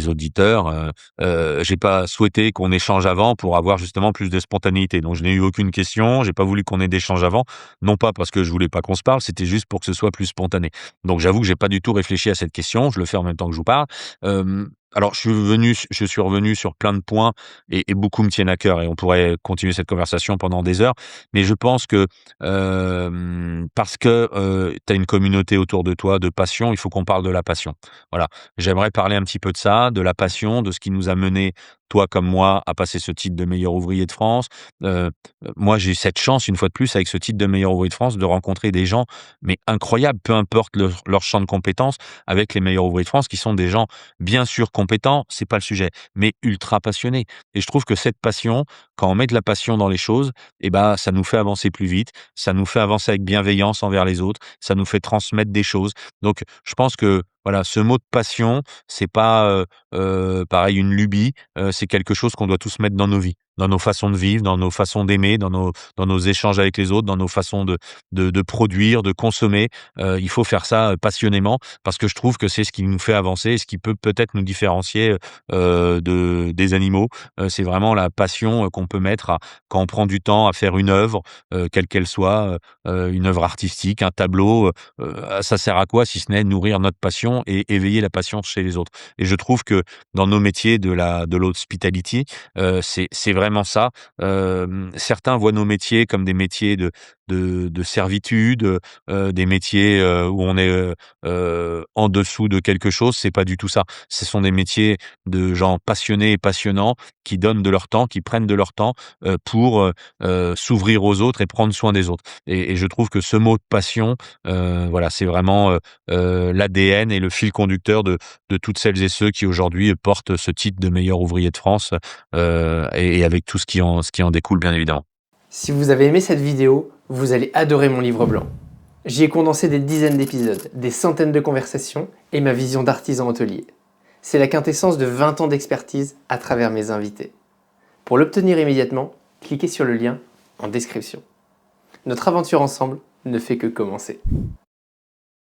auditeurs, j'ai pas souhaité qu'on échange avant pour avoir justement plus de spontanéité. Donc je n'ai eu aucune question, j'ai pas voulu qu'on ait d'échange avant, non pas parce que je voulais pas qu'on se parle, c'était juste pour que ce soit plus spontané. Donc j'avoue que j'ai pas du tout réfléchi à cette question, je le fais en même temps que je vous parle. Alors je suis revenu sur plein de points et beaucoup me tiennent à cœur et on pourrait continuer cette conversation pendant des heures. Mais je pense que, parce que, tu as une communauté autour de toi de passion, il faut qu'on parle de la passion. Voilà. J'aimerais parler un petit peu de ça, de la passion, de ce qui nous a menés toi comme moi, à passer ce titre de meilleur ouvrier de France. Moi, j'ai eu cette chance, une fois de plus, avec ce titre de meilleur ouvrier de France, de rencontrer des gens, mais incroyables, peu importe leur champ de compétences, avec les meilleurs ouvriers de France, qui sont des gens, bien sûr, compétents, c'est pas le sujet, mais ultra passionnés. Et je trouve que cette passion, quand on met de la passion dans les choses, et ben, ça nous fait avancer plus vite, ça nous fait avancer avec bienveillance envers les autres, ça nous fait transmettre des choses. Donc je pense que, voilà, ce mot de passion, c'est pas, pareil, une lubie, c'est quelque chose qu'on doit tous mettre dans nos vies, dans nos façons de vivre, dans nos façons d'aimer, dans nos échanges avec les autres, dans nos façons de produire, de consommer. Il faut faire ça, passionnément, parce que je trouve que c'est ce qui nous fait avancer et ce qui peut peut-être nous différencier, des animaux. C'est vraiment la passion, qu'on peut mettre à quand on prend du temps à faire une œuvre, quelle qu'elle soit, une œuvre artistique, un tableau, ça sert à quoi si ce n'est nourrir notre passion et éveiller la passion chez les autres? Et je trouve que dans nos métiers de l'hospitality, c'est vraiment ça. Certains voient nos métiers comme des métiers de servitude, des métiers, où on est, en dessous de quelque chose. C'est pas du tout ça. Ce sont des métiers de gens passionnés et passionnants qui donnent de leur temps, qui prennent de leur temps, pour, s'ouvrir aux autres et prendre soin des autres. Et je trouve que ce mot de passion, voilà, c'est vraiment, l'ADN et le fil conducteur de toutes celles et ceux qui aujourd'hui portent ce titre de meilleur ouvrier de France, et avec tout ce qui en découle, bien évidemment. Si vous avez aimé cette vidéo, vous allez adorer mon livre blanc. J'y ai condensé des dizaines d'épisodes, des centaines de conversations et ma vision d'artisan hôtelier. C'est la quintessence de 20 ans d'expertise à travers mes invités. Pour l'obtenir immédiatement, cliquez sur le lien en description. Notre aventure ensemble ne fait que commencer.